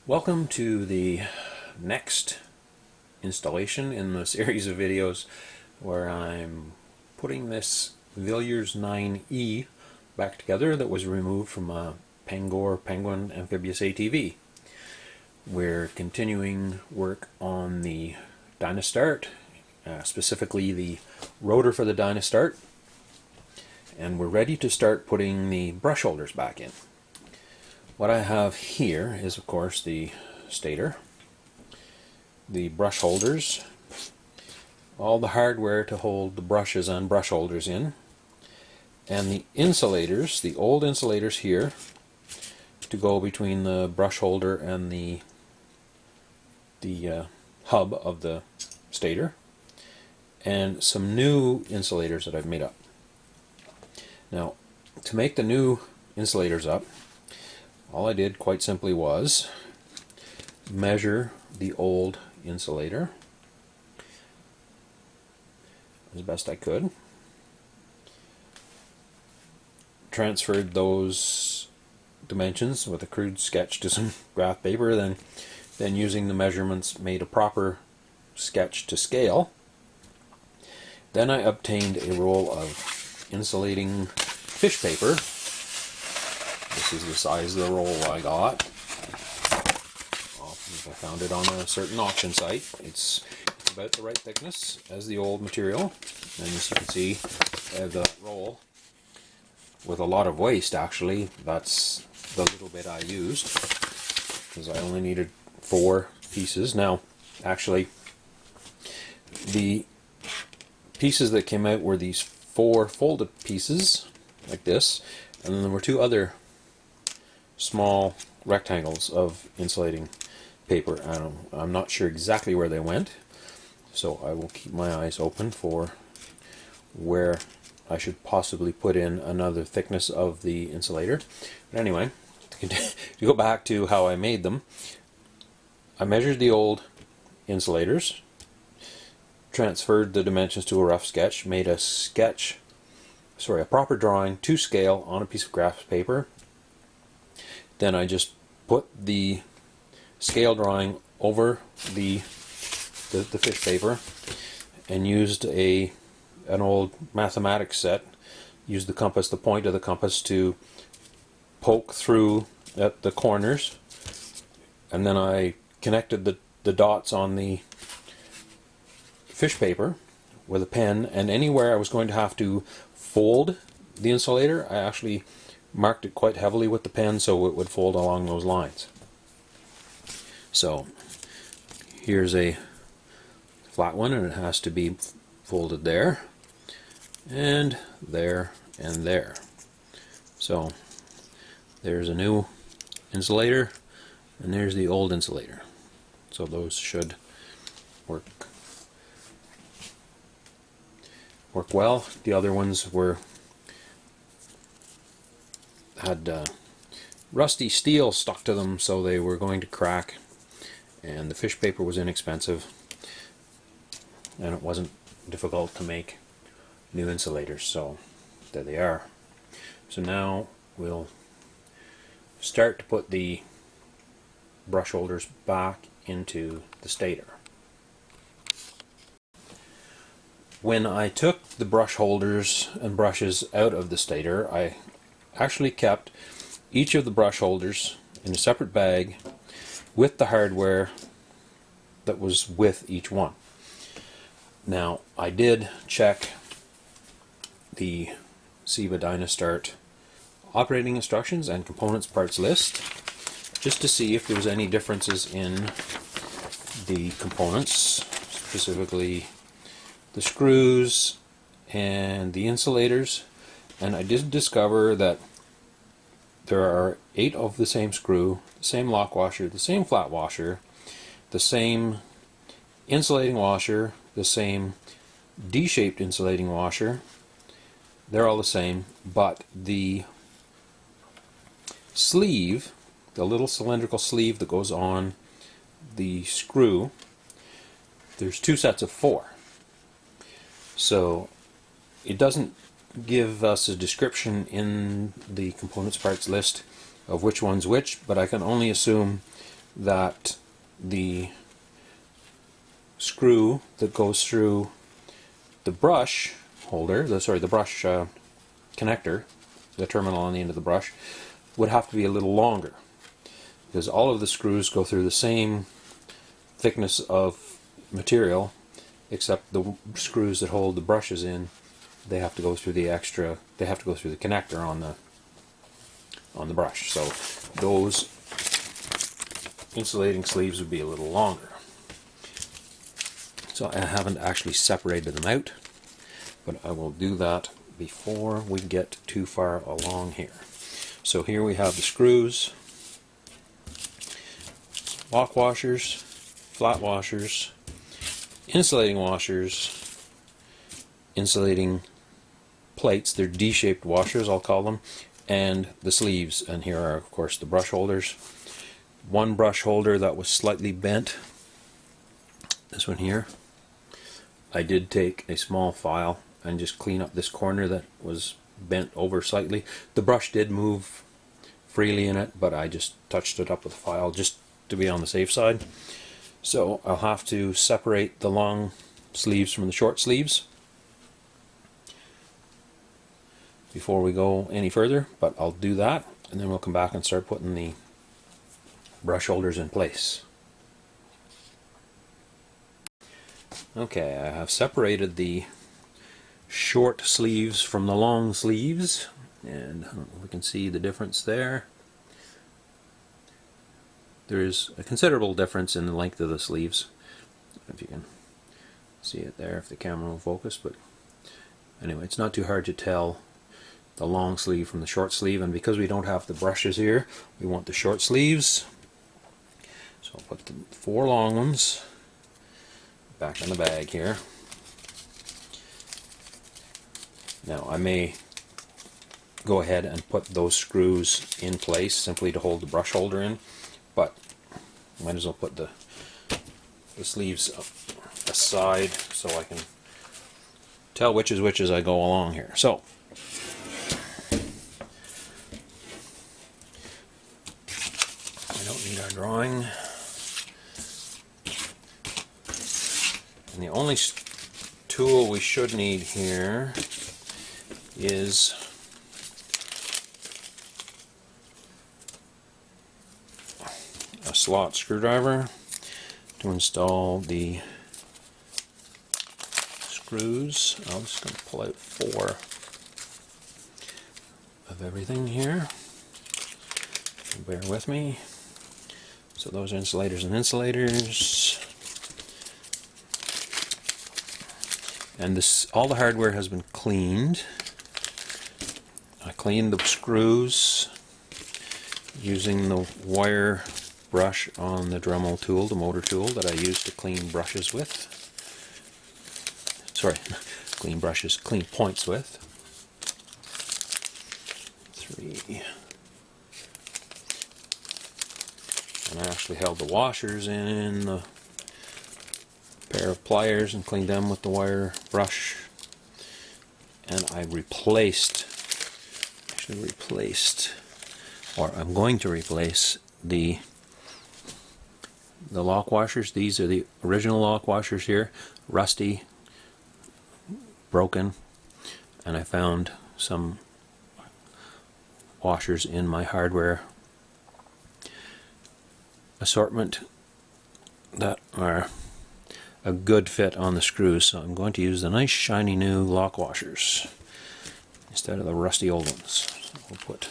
Welcome to the next installation in the series of videos where I'm putting this Villiers 9E back together that was removed from a Pangor Penguin Amphibious ATV. We're continuing work on the Dynastart, specifically the rotor for the Dynastart, and we're ready to start putting the brush holders back in. What I have here is, of course, the stator, the brush holders, all the hardware to hold the brushes and brush holders in, and the insulators, the old insulators here, to go between the brush holder and the hub of the stator, and some new insulators that I've made up. Now, to make the new insulators up, all I did quite simply was measure the old insulator as best I could, transferred those dimensions with a crude sketch to some graph paper, then using the measurements made a proper sketch to scale. Then I obtained a roll of insulating fish paper. This is the size of the roll I got. I found it on a certain auction site. It's about the right thickness as the old material. And as you can see, I have the roll with a lot of waste actually. That's the little bit I used, because I only needed 4 pieces. Now, actually, the pieces that came out were these 4 folded pieces, like this, and then there were 2 other small rectangles of insulating paper. I'm not sure exactly where they went, so I will keep my eyes open for where I should possibly put in another thickness of the insulator. But anyway, to go back to how I made them, I measured the old insulators, transferred the dimensions to a rough sketch, made a proper drawing to scale on a piece of graph paper. Then I just put the scale drawing over the fish paper and used an old mathematics set. Used the compass, the point of the compass, to poke through at the corners, and then I connected the dots on the fish paper with a pen, and anywhere I was going to have to fold the insulator, I actually marked it quite heavily with the pen so it would fold along those lines. So here's a flat one, and it has to be folded there and there and there. So there's a new insulator and there's the old insulator. So those should work well. The other ones had rusty steel stuck to them, so they were going to crack, and the fish paper was inexpensive, and it wasn't difficult to make new insulators, so there they are. So now we'll start to put the brush holders back into the stator. When I took the brush holders and brushes out of the stator, I actually kept each of the brush holders in a separate bag with the hardware that was with each one. Now, I did check the SEVA Dynastart operating instructions and components parts list just to see if there was any differences in the components, specifically the screws and the insulators, and I did discover that there are 8 of the same screw, the same lock washer, the same flat washer, the same insulating washer, the same D-shaped insulating washer. They're all the same, but the sleeve, the little cylindrical sleeve that goes on the screw, there's 2 sets of 4. So it doesn't give us a description in the components parts list of which one's which, but I can only assume that the screw that goes through the brush holder, the brush connector, the terminal on the end of the brush, would have to be a little longer, because all of the screws go through the same thickness of material, except the screws that hold the brushes in, they have to go through the connector on the brush. So those insulating sleeves would be a little longer. So I haven't actually separated them out, but I will do that before we get too far along here. So here we have the screws, lock washers, flat washers, insulating washers, insulating plates, they're D-shaped washers I'll call them, and the sleeves. And here are of course the brush holders. One brush holder that was slightly bent, this one here. I did take a small file and just clean up this corner that was bent over slightly. The brush did move freely in it, but I just touched it up with a file just to be on the safe side. So I'll have to separate the long sleeves from the short sleeves before we go any further, but I'll do that and then we'll come back and start putting the brush holders in place. Okay, I have separated the short sleeves from the long sleeves, and I don't know if we can see the difference there. There is a considerable difference in the length of the sleeves. I don't know if you can see it there, if the camera will focus, but anyway, it's not too hard to tell the long sleeve from the short sleeve, and because we don't have the brushes here, we want the short sleeves. So I'll put the 4 long ones back in the bag here. Now I may go ahead and put those screws in place simply to hold the brush holder in, but I might as well put the sleeves aside so I can tell which is which as I go along here. So I don't need our drawing. And the only tool we should need here is a slot screwdriver to install the screws. I'm just going to pull out 4 of everything here. Bear with me. So those are insulators and insulators. And this, all the hardware has been cleaned. I cleaned the screws using the wire brush on the Dremel tool, the motor tool that I use to clean brushes with. Sorry, clean brushes, clean points with. 3. And I actually held the washers in the pair of pliers and cleaned them with the wire brush. And I replaced, or I'm going to replace the lock washers. These are the original lock washers here, rusty, broken, and I found some washers in my hardware assortment that are a good fit on the screws, so I'm going to use the nice shiny new lock washers instead of the rusty old ones. So we'll put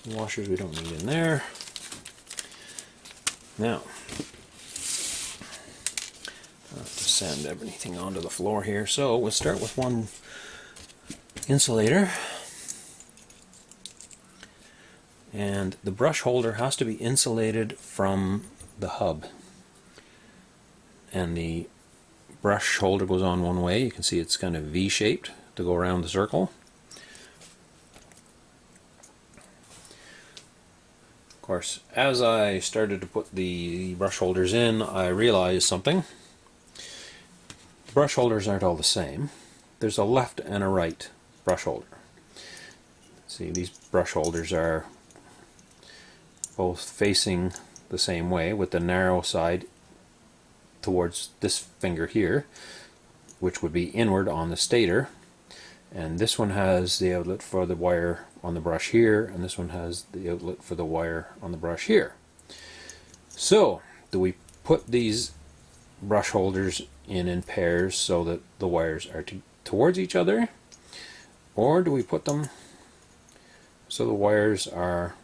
the washers we don't need in there. Now, I'll have to sand everything onto the floor here. So we'll start with one insulator. And the brush holder has to be insulated from the hub. And the brush holder goes on one way. You can see it's kind of V-shaped to go around the circle. Of course, as I started to put the brush holders in, I realized something. Brush holders aren't all the same. There's a left and a right brush holder. See, these brush holders are both facing the same way, with the narrow side towards this finger here, which would be inward on the stator. And this one has the outlet for the wire on the brush here, and this one has the outlet for the wire on the brush here. So, do we put these brush holders in pairs so that the wires are towards each other, or do we put them so the wires are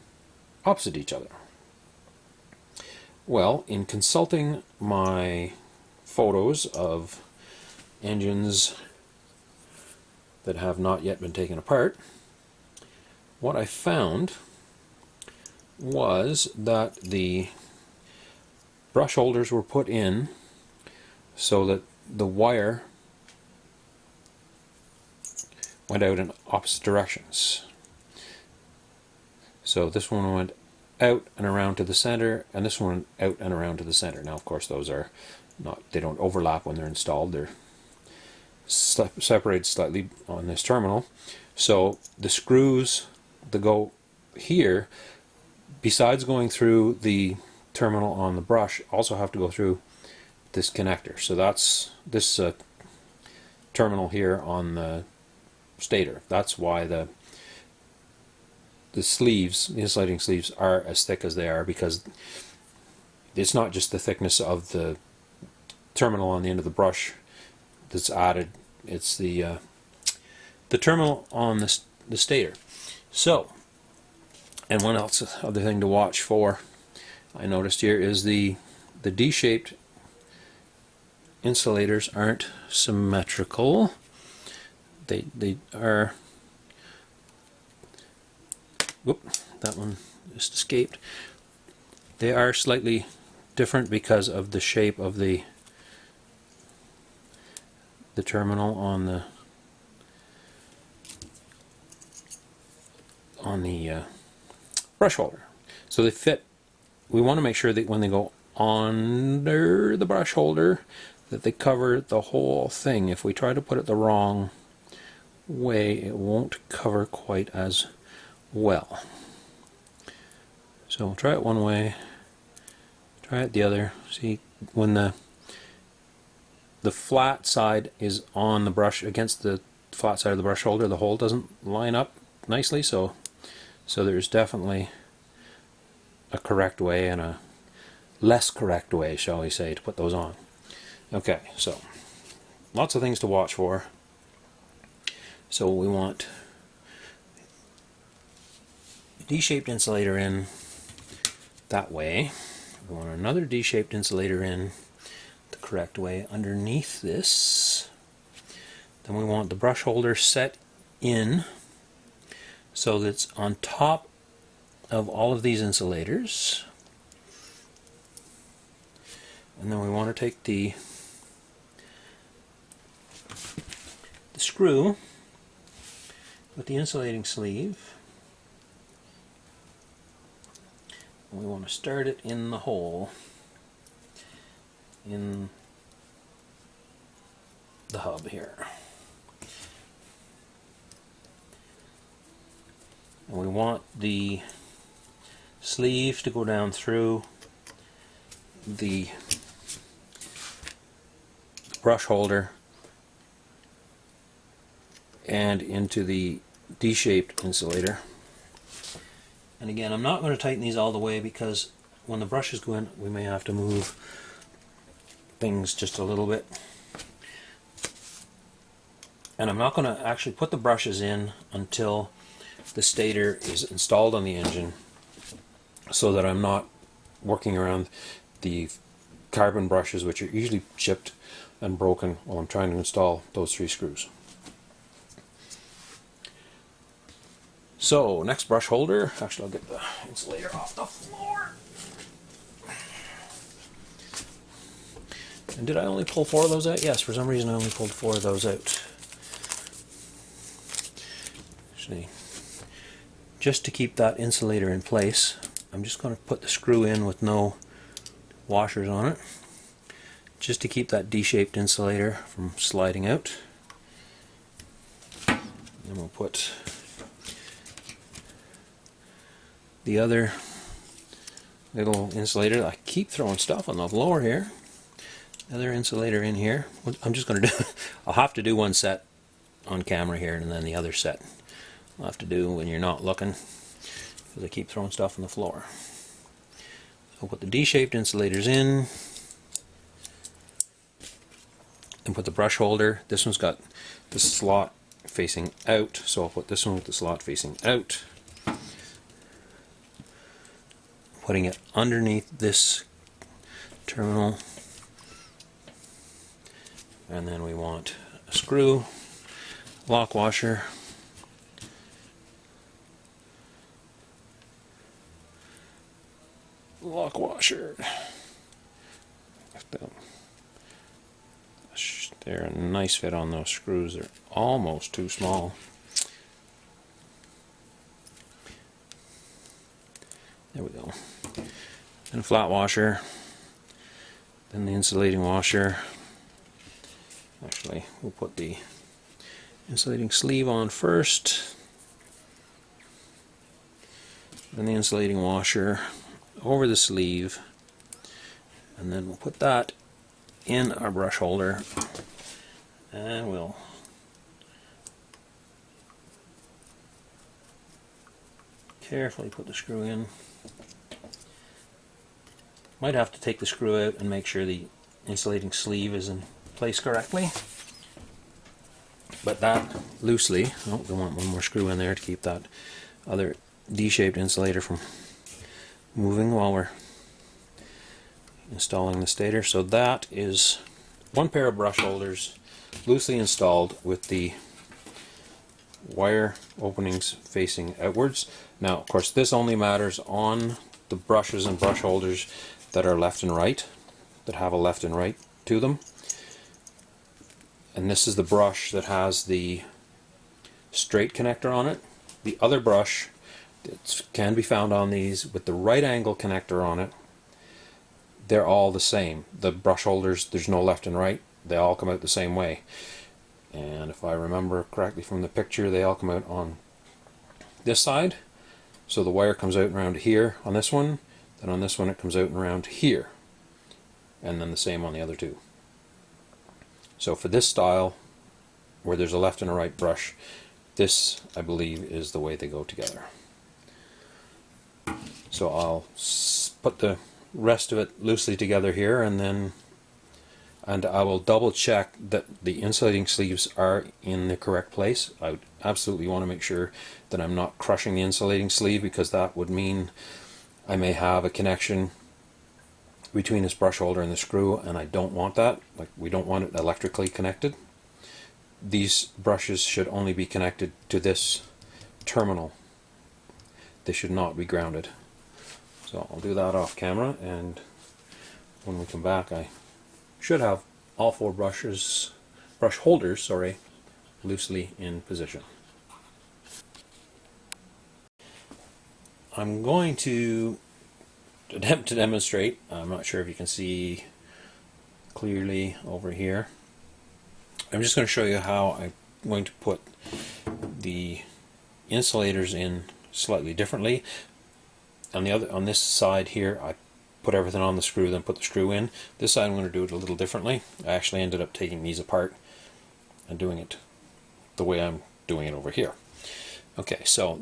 opposite each other? Well, in consulting my photos of engines that have not yet been taken apart, what I found was that the brush holders were put in so that the wire went out in opposite directions. So this one went out and around to the center, and this one out and around to the center. Now, of course, those are not, they don't overlap when they're installed. They're separated slightly on this terminal. So the screws that go here, besides going through the terminal on the brush, also have to go through this connector. So that's this terminal here on the stator. That's why the sleeves, the insulating sleeves, are as thick as they are, because it's not just the thickness of the terminal on the end of the brush that's added, it's the terminal on the stator. So, and one other thing to watch for, I noticed here, is the D-shaped insulators aren't symmetrical. They are, whoop, that one just escaped. They are slightly different because of the shape of the terminal on the brush holder. So they fit. We want to make sure that when they go under the brush holder, that they cover the whole thing. If we try to put it the wrong way, it won't cover quite as well. So we'll try it one way, try it the other. See, when the flat side is on the brush against the flat side of the brush holder, the hole doesn't line up nicely. So there's definitely a correct way and a less correct way, shall we say, to put those on. Okay, so lots of things to watch for. So we want a D-shaped insulator in that way. We want another D-shaped insulator in the correct way underneath this. Then we want the brush holder set in so that it's on top of all of these insulators. And then we want to take the screw with the insulating sleeve, and we want to start it in the hole in the hub here. And we want the sleeve to go down through the brush holder and into the D-shaped insulator. And again, I'm not going to tighten these all the way, because when the brushes go in, we may have to move things just a little bit. And I'm not going to actually put the brushes in until the stator is installed on the engine, so that I'm not working around the carbon brushes, which are easily chipped and broken while I'm trying to install those 3 screws. So, next brush holder. Actually, I'll get the insulator off the floor. And did I only pull 4 of those out? Yes, for some reason I only pulled 4 of those out. Actually, just to keep that insulator in place, I'm just going to put the screw in with no washers on it, just to keep that D-shaped insulator from sliding out. Then we'll put the other little insulator. I keep throwing stuff on the floor here. Another insulator in here. I'm just going to do, I'll have to do one set on camera here, and then the other set I'll have to do when you're not looking, because I keep throwing stuff on the floor. I'll put the D-shaped insulators in, and put the brush holder. This one's got the slot facing out, so I'll put this one with the slot facing out. Putting it underneath this terminal. And then we want a screw, lock washer, They're a nice fit on those screws. They're almost too small. There we go. Then a flat washer, then the insulating washer. Actually, we'll put the insulating sleeve on first, then the insulating washer over the sleeve, and then we'll put that in our brush holder, and we'll carefully put the screw in. Might have to take the screw out and make sure the insulating sleeve is in place correctly, but that loosely, oh, we want one more screw in there to keep that other D-shaped insulator from moving while we're installing the stator. So that is one pair of brush holders loosely installed with the wire openings facing outwards. Now, of course, this only matters on the brushes and brush holders that are left and right, that have a left and right to them. And this is the brush that has the straight connector on it. The other brush that can be found on these with the right angle connector on it, they're all the same. The brush holders, there's no left and right. They all come out the same way. And if I remember correctly from the picture, they all come out on this side. So the wire comes out around here on this one, then on this one it comes out and around here. And then the same on the other two. So for this style, where there's a left and a right brush, this, I believe, is the way they go together. So I'll put the rest of it loosely together here, and I will double check that the insulating sleeves are in the correct place. I would absolutely want to make sure that I'm not crushing the insulating sleeve, because that would mean I may have a connection between this brush holder and the screw, and I don't want that. Like, we don't want it electrically connected. These brushes should only be connected to this terminal. They should not be grounded. So I'll do that off camera, and when we come back I should have all four brush holders, loosely in position. I'm going to attempt to demonstrate. I'm not sure if you can see clearly over here. I'm just going to show you how I'm going to put the insulators in slightly differently. On this side here, I put everything on the screw, then put the screw in. This side I'm going to do it a little differently. I actually ended up taking these apart and doing it the way I'm doing it over here. Okay, so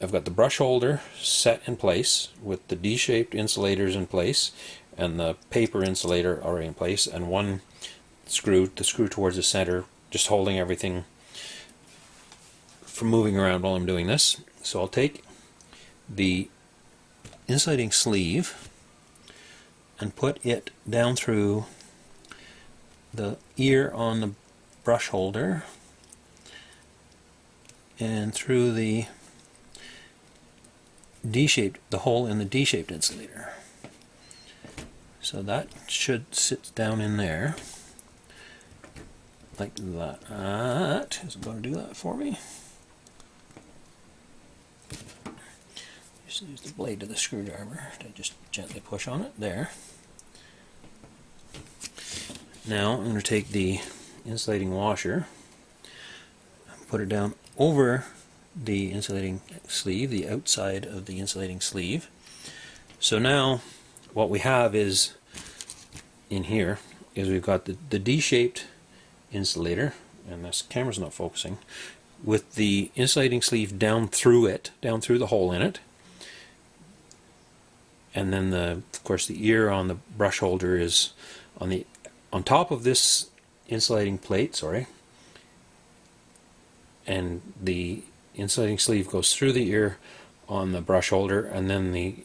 I've got the brush holder set in place with the D-shaped insulators in place and the paper insulator already in place, and one screw, the screw towards the center, just holding everything from moving around while I'm doing this. So I'll take the insulating sleeve and put it down through the ear on the brush holder and through the D-shaped, the hole in the D-shaped insulator. So that should sit down in there like that. Is it going to do that for me? Just use the blade of the screwdriver to just gently push on it. There. Now I'm going to take the insulating washer and put it down over the insulating sleeve, the outside of the insulating sleeve, So now what we have is in here is we've got the D-shaped insulator, and this camera's not focusing, with the insulating sleeve down through it, down through the hole in it. And then of course the ear on the brush holder is on top of this insulating plate, sorry. And the insulating sleeve goes through the ear on the brush holder, and then the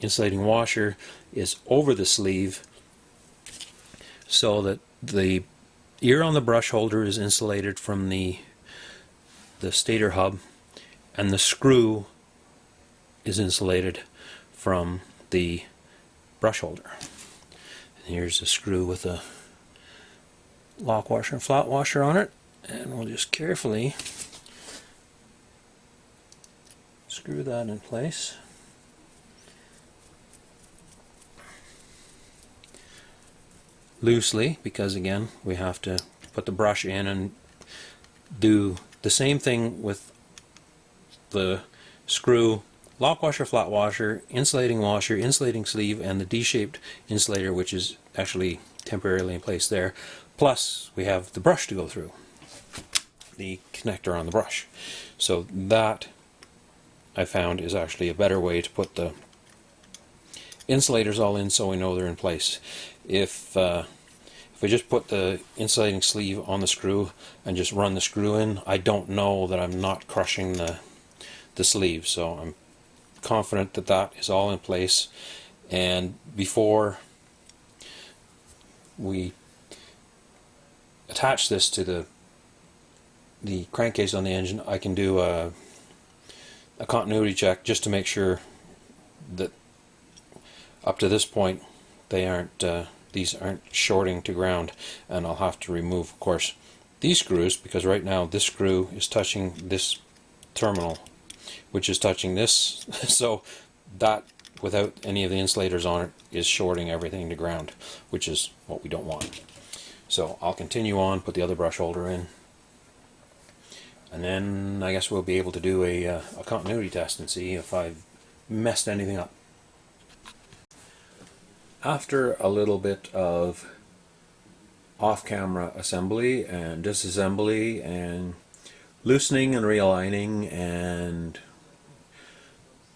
insulating washer is over the sleeve, so that the ear on the brush holder is insulated from the stator hub, and the screw is insulated from the brush holder. And here's a screw with a lock washer and flat washer on it, and we'll just carefully screw that in place. Loosely, because again we have to put the brush in and do the same thing with the screw, lock washer, flat washer, insulating sleeve, and the D-shaped insulator, which is actually temporarily in place there. Plus we have the brush to go through, the connector on the brush. So that I found is actually a better way to put the insulators all in, so we know they're in place. If we just put the insulating sleeve on the screw and just run the screw in, I don't know that I'm not crushing the sleeve. So I'm confident that that is all in place. And before we attach this to the crankcase on the engine, I can do a continuity check just to make sure that up to this point they aren't these aren't shorting to ground. And I'll have to remove, of course, these screws, because right now this screw is touching this terminal, which is touching this. So that, without any of the insulators on it, is shorting everything to ground, which is what we don't want. So I'll continue on, put the other brush holder in, and then I guess we'll be able to do a continuity test and see if I've messed anything up. After a little bit of off-camera assembly and disassembly and loosening and realigning and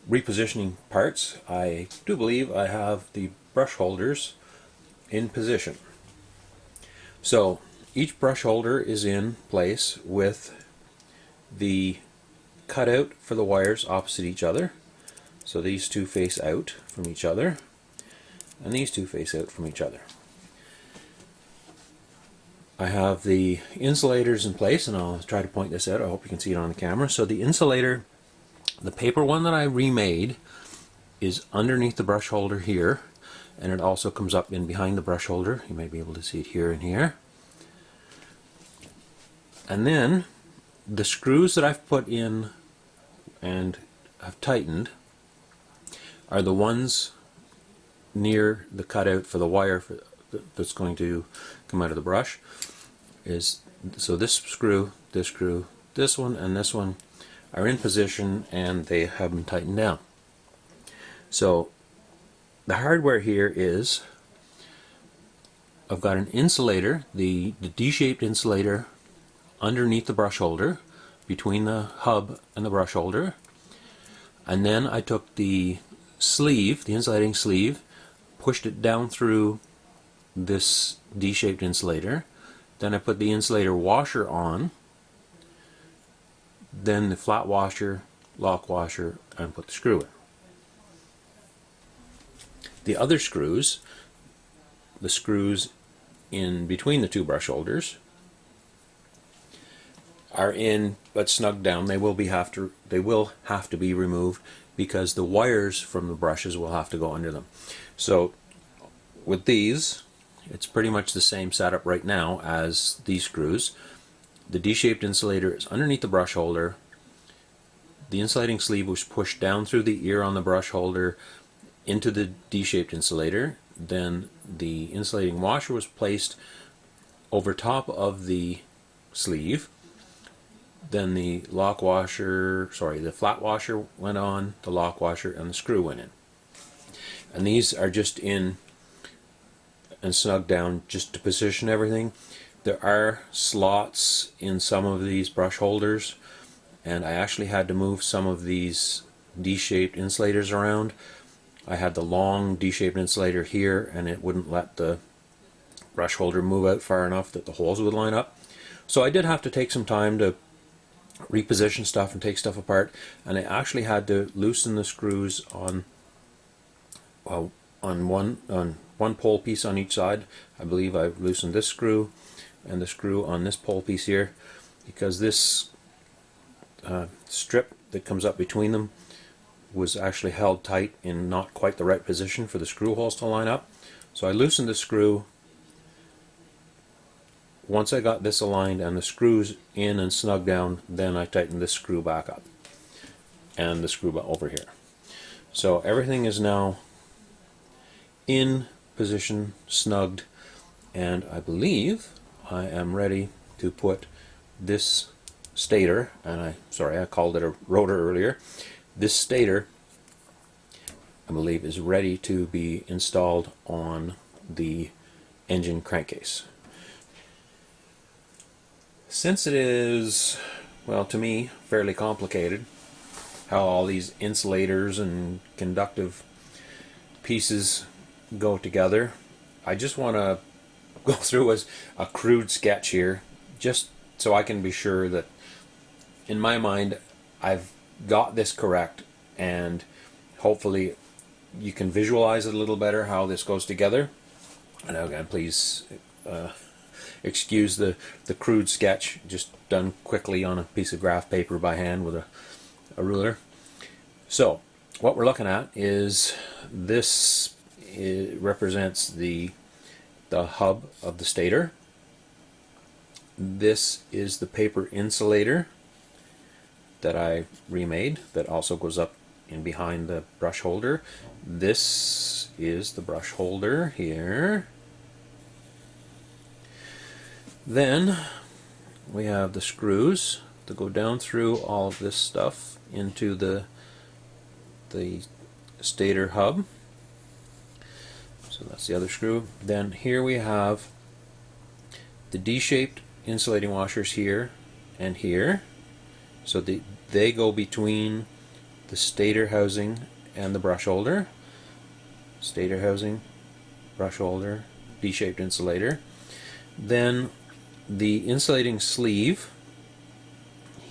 repositioning parts, I do believe I have the brush holders in position. So each brush holder is in place with the cutout for the wires opposite each other. So these two face out from each other, and these two face out from each other. I have the insulators in place, and I'll try to point this out. I hope you can see it on the camera. So the insulator, the paper one that I remade, is underneath the brush holder here, and it also comes up in behind the brush holder. You may be able to see it here and here. And then the screws that I've put in and have tightened are the ones near the cutout for the wire that's going to come out of the brush. So this screw, this one, and this one are in position, and they have been tightened down. So the hardware here is, I've got an insulator, the D-shaped insulator underneath the brush holder, between the hub and the brush holder. And then I took the sleeve, the insulating sleeve, pushed it down through this D-shaped insulator. Then I put the insulator washer on, then the flat washer, lock washer, and put the screw in. The other screws, the screws in between the two brush holders, are in but snugged down. They will have to be removed, because the wires from the brushes will have to go under them. So with these, it's pretty much the same setup right now as these screws. The D-shaped insulator is underneath the brush holder. The insulating sleeve was pushed down through the ear on the brush holder into the D-shaped insulator. Then the insulating washer was placed over top of the sleeve. Then the flat washer went on, the lock washer, and the screw went in. And these are just in and snugged down just to position everything. There are slots in some of these brush holders, and I actually had to move some of these D-shaped insulators around. I had the long D-shaped insulator here, and it wouldn't let the brush holder move out far enough that the holes would line up. So I did have to take some time to reposition stuff and take stuff apart, and I actually had to loosen the screws on one pole piece on each side. I believe I loosened this screw and the screw on this pole piece here, because this strip that comes up between them was actually held tight in not quite the right position for the screw holes to line up. So I loosened the screw. Once I got this aligned and the screws in and snugged down, then I tightened this screw back up and the screw over here. So everything is now in position, snugged, and I believe I am ready to put this stator, and I called it a rotor earlier. This stator, I believe, is ready to be installed on the engine crankcase. Since it is, well, to me, fairly complicated how all these insulators and conductive pieces go together, I just want to go through as a crude sketch here, just so I can be sure that in my mind I've got this correct, and hopefully you can visualize it a little better how this goes together. And again, please excuse the crude sketch, just done quickly on a piece of graph paper by hand with a ruler. So what we're looking at is this. It represents the hub of the stator. This is the paper insulator that I remade, that also goes up in behind the brush holder. This is the brush holder here. Then we have the screws that go down through all of this stuff into the stator hub. So that's the other screw. Then here we have the D-shaped insulating washers here and here. So they go between the stator housing and the brush holder. Stator housing, brush holder, D-shaped insulator. Then the insulating sleeve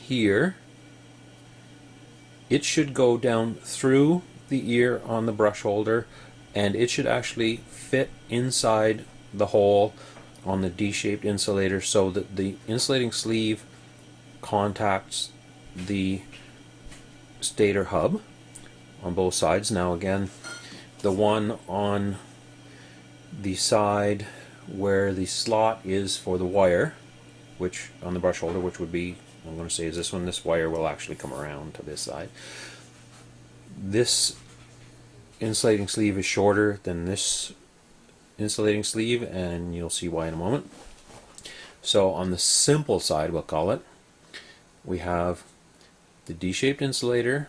here, it should go down through the ear on the brush holder, and it should actually fit inside the hole on the D-shaped insulator so that the insulating sleeve contacts the stator hub on both sides. Now again, the one on the side where the slot is for the wire, which on the brush holder, which would be, I'm going to say is this one, this wire will actually come around to this side. This insulating sleeve is shorter than this insulating sleeve, and you'll see why in a moment. So on the simple side, we'll call it, we have the D-shaped insulator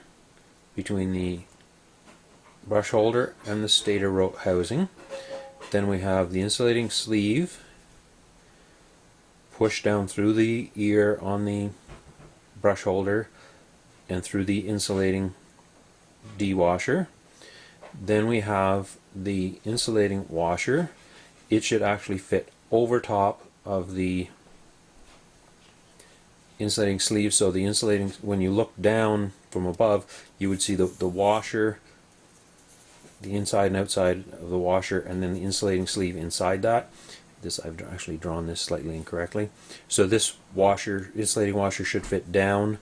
between the brush holder and the stator housing. Then we have the insulating sleeve pushed down through the ear on the brush holder and through the insulating D-washer. Then we have the insulating washer. It should actually fit over top of the insulating sleeve, so the insulating, when you look down from above, you would see the washer, the inside and outside of the washer, and then the insulating sleeve inside that. This, I've actually drawn this slightly incorrectly. So this washer, insulating washer, should fit down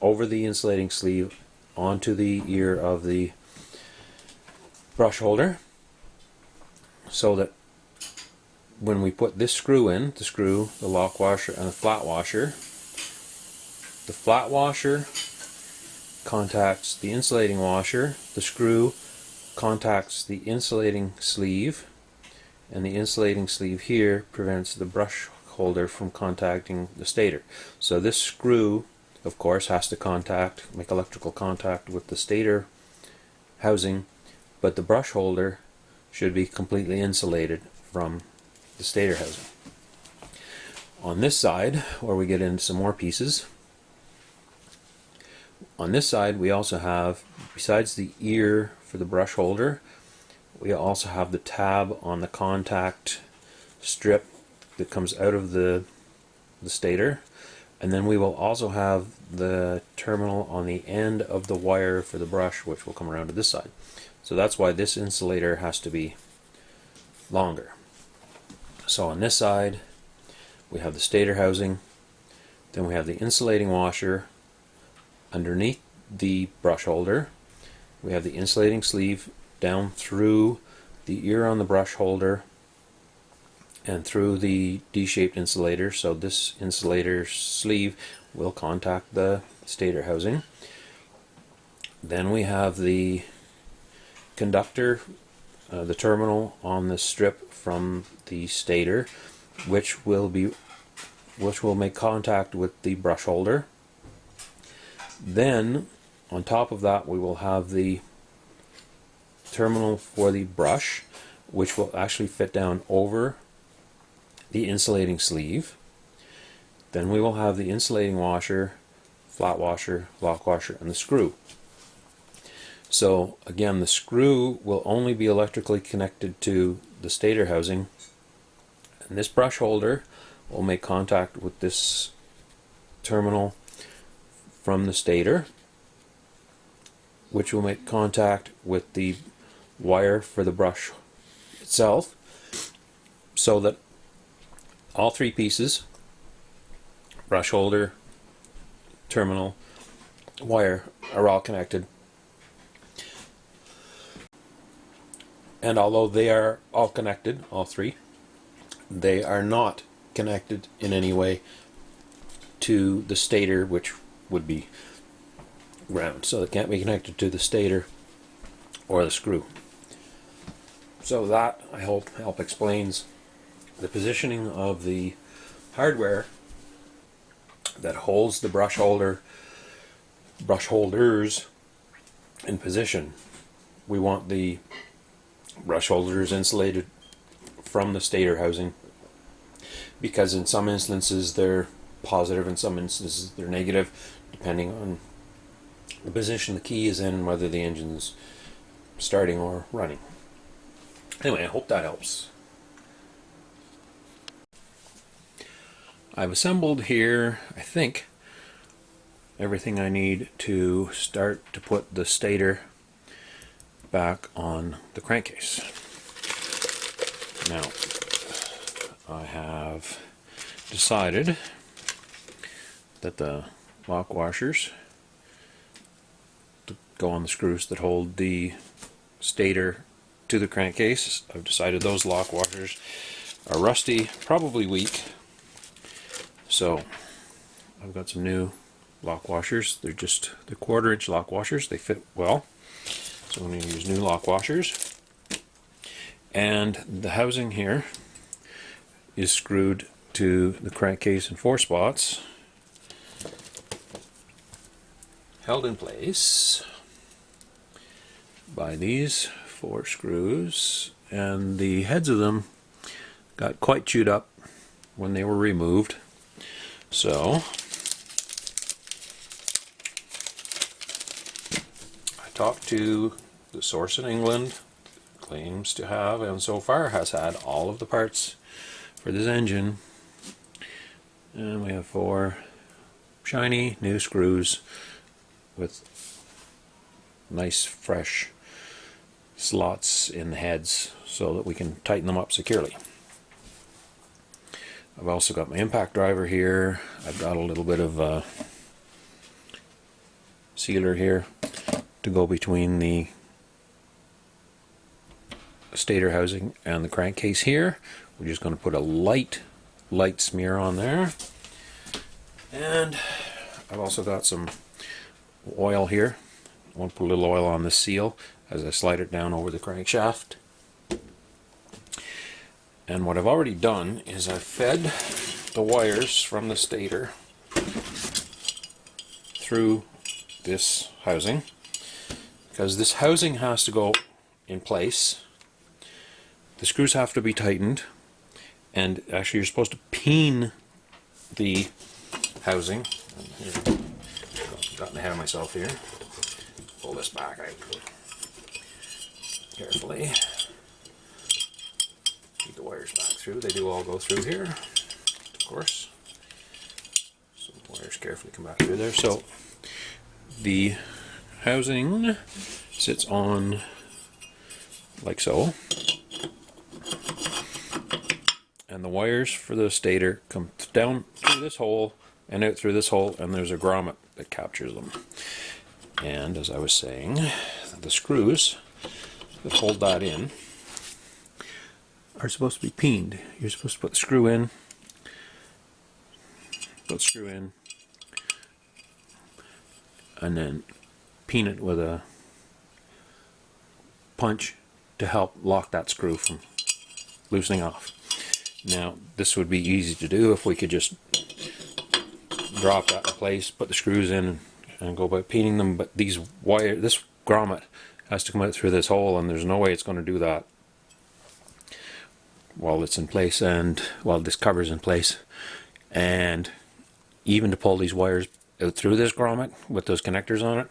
over the insulating sleeve onto the ear of the brush holder, so that when we put this screw in, the screw, the lock washer, and the flat washer contacts the insulating washer, the screw contacts the insulating sleeve, and the insulating sleeve here prevents the brush holder from contacting the stator. So this screw of course, has to make electrical contact with the stator housing, but the brush holder should be completely insulated from the stator housing. On this side, where we get into some more pieces, on this side we also have, besides the ear for the brush holder, we also have the tab on the contact strip that comes out of the stator, and then we will also have the terminal on the end of the wire for the brush, which will come around to this side. So that's why this insulator has to be longer. So on this side we have the stator housing, then we have the insulating washer underneath the brush holder, we have the insulating sleeve down through the ear on the brush holder and through the D-shaped insulator, so this insulator sleeve will contact the stator housing. Then we have the conductor, the terminal on the strip from the stator, which will make contact with the brush holder. Then on top of that we will have the terminal for the brush, which will actually fit down over the insulating sleeve. Then we will have the insulating washer, flat washer, lock washer, and the screw. So again, the screw will only be electrically connected to the stator housing, and this brush holder will make contact with this terminal from the stator, which will make contact with the wire for the brush itself, so that all three pieces, brush holder, terminal, wire, are all connected. And although they are all connected, all three, they are not connected in any way to the stator, which would be ground. So they can't be connected to the stator or the screw. So that, I hope, explains the positioning of the hardware that holds the brush holders in position. We want the brush holders insulated from the stator housing, because in some instances they're positive, in some instances they're negative, depending on the position the key is in and whether the engine's starting or running. Anyway, I hope that helps. I've assembled here, I think, everything I need to start to put the stator back on the crankcase. Now, I have decided that the lock washers to go on the screws that hold the stator to the crankcase, I've decided those lock washers are rusty, probably weak. So I've got some new lock washers. They're 1/4-inch lock washers. They fit well. So I'm going to use new lock washers. And the housing here is screwed to the crankcase in 4 spots, held in place by these 4 screws, and the heads of them got quite chewed up when they were removed. So I talked to the source in England, claims to have, and so far has had, all of the parts for this engine, and we have 4 shiny new screws with nice fresh slots in the heads so that we can tighten them up securely. I've also got my impact driver here. I've got a little bit of sealer here to go between the stator housing and the crankcase here. We're just going to put a light smear on there. And I've also got some oil here. I want to put a little oil on the seal as I slide it down over the crankshaft. And what I've already done is I've fed the wires from the stator through this housing, because this housing has to go in place. The screws have to be tightened, and actually you're supposed to peen the housing. Here, gotten ahead of myself here. Pull this back out carefully. Keep the wires back through. They do all go through here, of course. So the wires carefully come back through there. So the housing sits on like so, and the wires for the stator come down through this hole and out through this hole, and there's a grommet that captures them. And as I was saying, the screws that hold that in are supposed to be peened. You're supposed to put the screw in, and then peen it with a punch to help lock that screw from loosening off. Now, this would be easy to do if we could just drop that in place, put the screws in, and go about peening them, but this grommet has to come out through this hole, and there's no way it's going to do that while it's in place, and while this cover's in place. And even to pull these wires out through this grommet with those connectors on it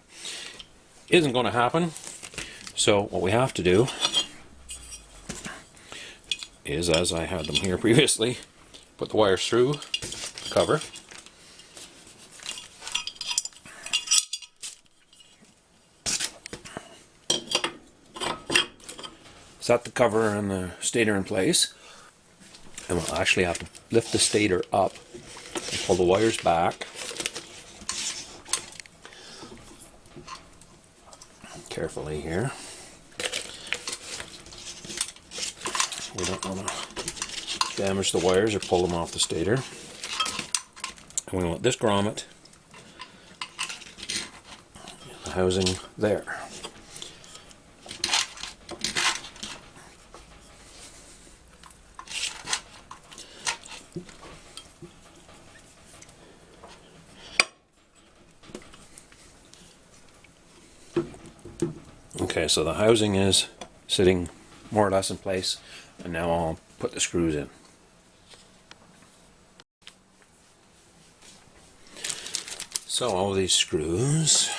isn't going to happen. So what we have to do is, as I had them here previously, put the wires through the cover, set the cover and the stator in place, and we'll actually have to lift the stator up and pull the wires back carefully here. We don't want to damage the wires or pull them off the stator. And we want this grommet, the housing there. Okay, so the housing is sitting more or less in place, and now I'll put the screws in. So all these screws,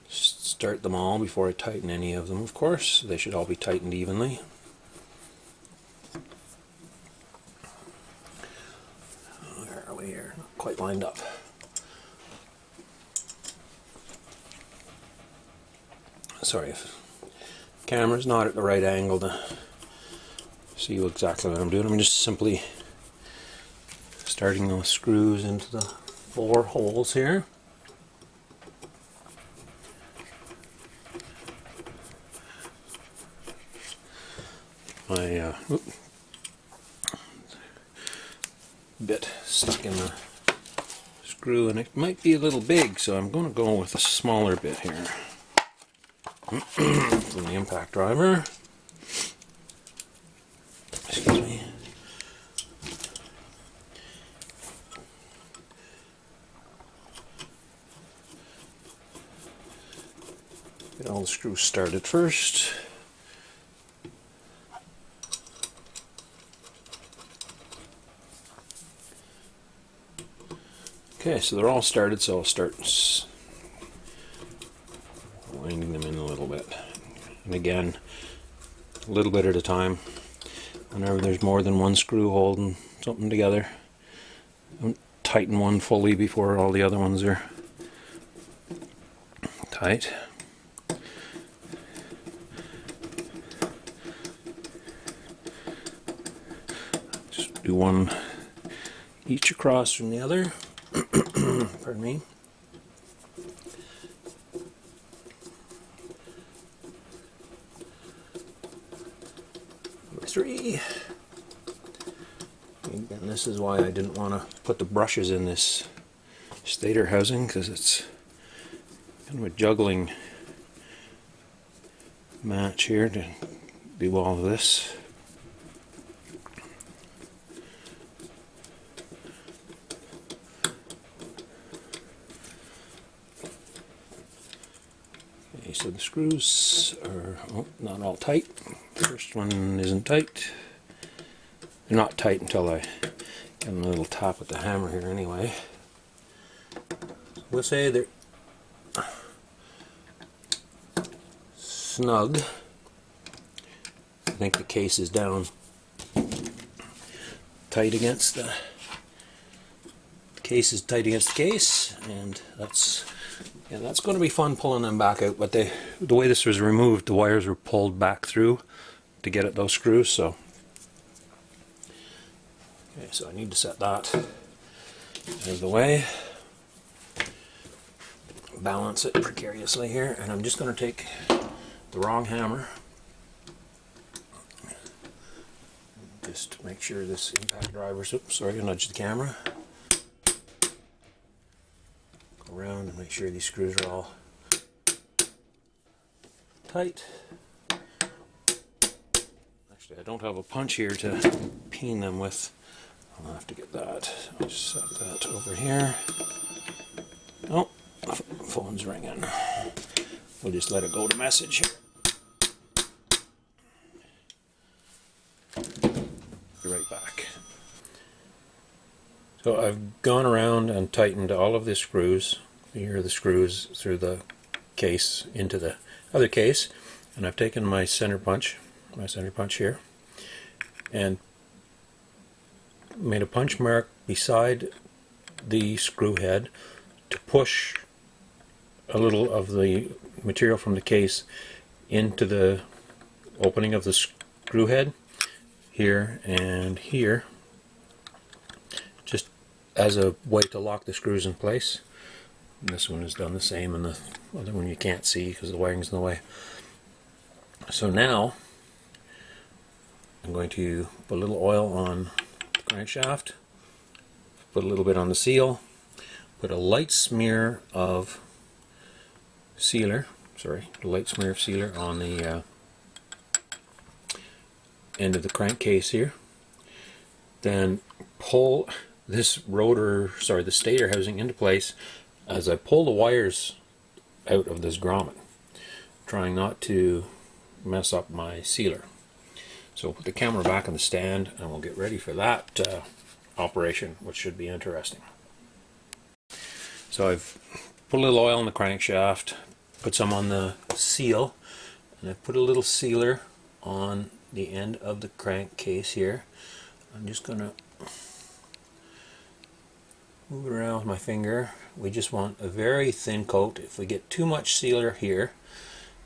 start them all before I tighten any of them, of course. They should all be tightened evenly. Where are we here? Not quite lined up. Sorry if the camera's not at the right angle to see exactly what I'm doing. I'm just simply starting those screws into the 4 holes here. My bit stuck in the screw, and it might be a little big, so I'm going to go with a smaller bit here from the impact driver. Excuse me. Get all the screws started first. Okay, so they're all started, so I'll start winding them in a little bit. And again, a little bit at a time. Whenever there's more than one screw holding something together, don't tighten one fully before all the other ones are tight. Just do one each across from the other. Pardon me. Number 3. And this is why I didn't want to put the brushes in this stator housing, because it's kind of a juggling match here to do all of this. Okay, so the screws are not all tight. First one isn't tight. They're not tight until I get a little tap with the hammer here anyway. We'll say they're snug. I think the case is down tight against the case is tight against the case, and that's going to be fun pulling them back out. But the way this was removed, the wires were pulled back through to get at those screws. So okay, so I need to set that out of the way, balance it precariously here, and I'm just going to take the wrong hammer. Just make sure this impact driver's, oops, sorry, I nudged the camera. Go around and make sure these screws are all tight. Actually, I don't have a punch here to peen them with. I'll have to get that. I'll just set that over here. Oh, phone's ringing. We'll just let it go to message here. Be right back. So I've gone around and tightened all of the screws. Here are the screws through the case into the other case, and I've taken my center punch here, and made a punch mark beside the screw head to push a little of the material from the case into the opening of the screw head here and here, just as a way to lock the screws in place. And this one is done the same, and the other one you can't see because the wiring's in the way. So now I'm going to put a little oil on the crankshaft, put a little bit on the seal, put a light smear of sealer, on the end of the crankcase here. Then pull this the stator housing into place as I pull the wires out of this grommet, trying not to mess up my sealer. So put the camera back in the stand and we'll get ready for that operation, which should be interesting. So I've put a little oil on the crankshaft, put some on the seal, and I've put a little sealer on the end of the crankcase here. I'm just going to move it around with my finger. We just want a very thin coat. If we get too much sealer here,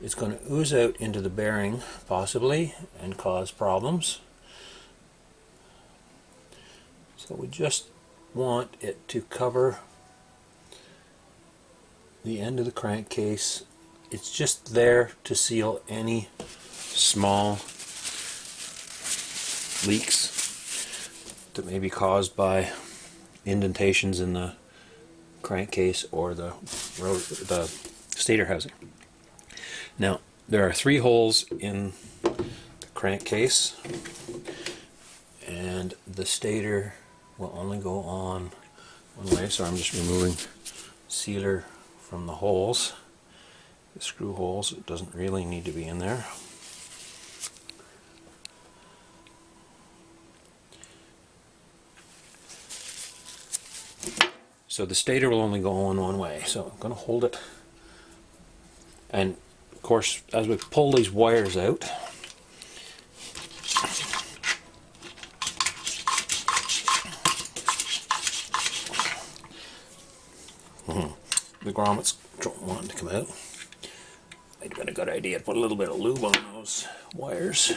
it's going to ooze out into the bearing possibly and cause problems. So we just want it to cover the end of the crankcase. It's just there to seal any small leaks that may be caused by indentations in the crankcase or the stator housing. Now there are 3 holes in the crankcase, and the stator will only go on one way, so I'm just removing sealer from the holes, the screw holes. It doesn't really need to be in there. So the stator will only go on one way, so I'm going to hold it, and of course as we pull these wires out, the grommets don't want to come out. Might have been a good idea to put a little bit of lube on those wires.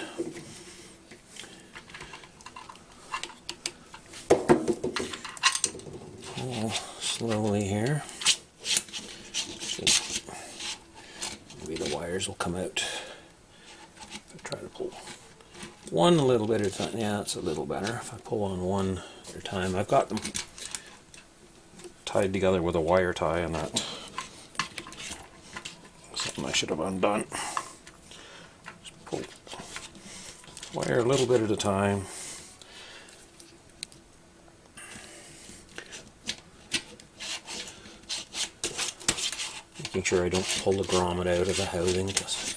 Pull slowly here. Maybe the wires will come out. If I try to pull one a little bit at a time, yeah, it's a little better. If I pull on one at a time, I've got them tied together with a wire tie, and that something I should have undone. Just pull wire a little bit at a time. making sure I don't pull the grommet out of the housing, because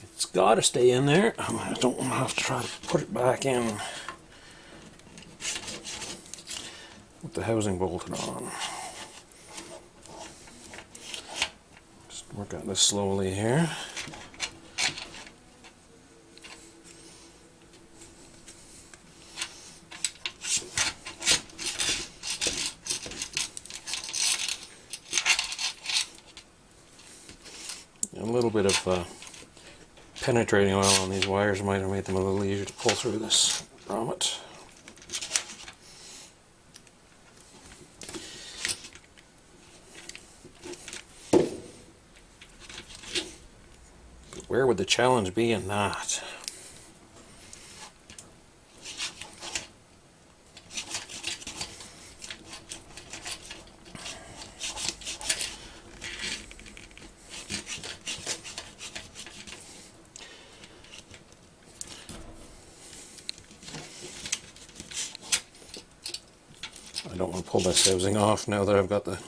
it's got to stay in there. I don't want to have to try to put it back in with the housing bolted on. Just work at this slowly here. A little bit of penetrating oil on these wires might have made them a little easier to pull through this grommet. But where would the challenge be in that? I don't want to pull this housing off now that I've got the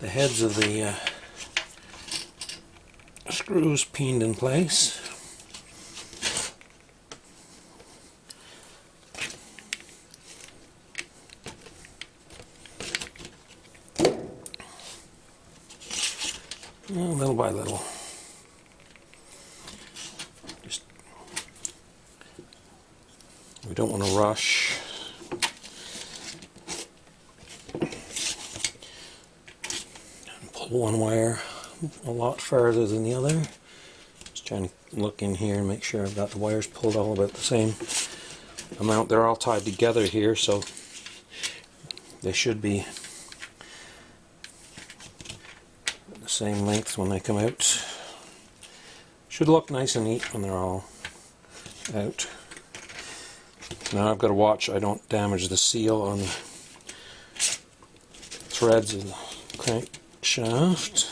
heads of the screws pinned in place. Little by little. We don't want to rush. And pull one wire a lot farther than the other. Just trying to look in here and make sure I've got the wires pulled all about the same amount. They're all tied together here, so they should be the same length when they come out. Should look nice and neat when they're all out. Now I've got to watch I don't damage the seal on the threads of the crankshaft.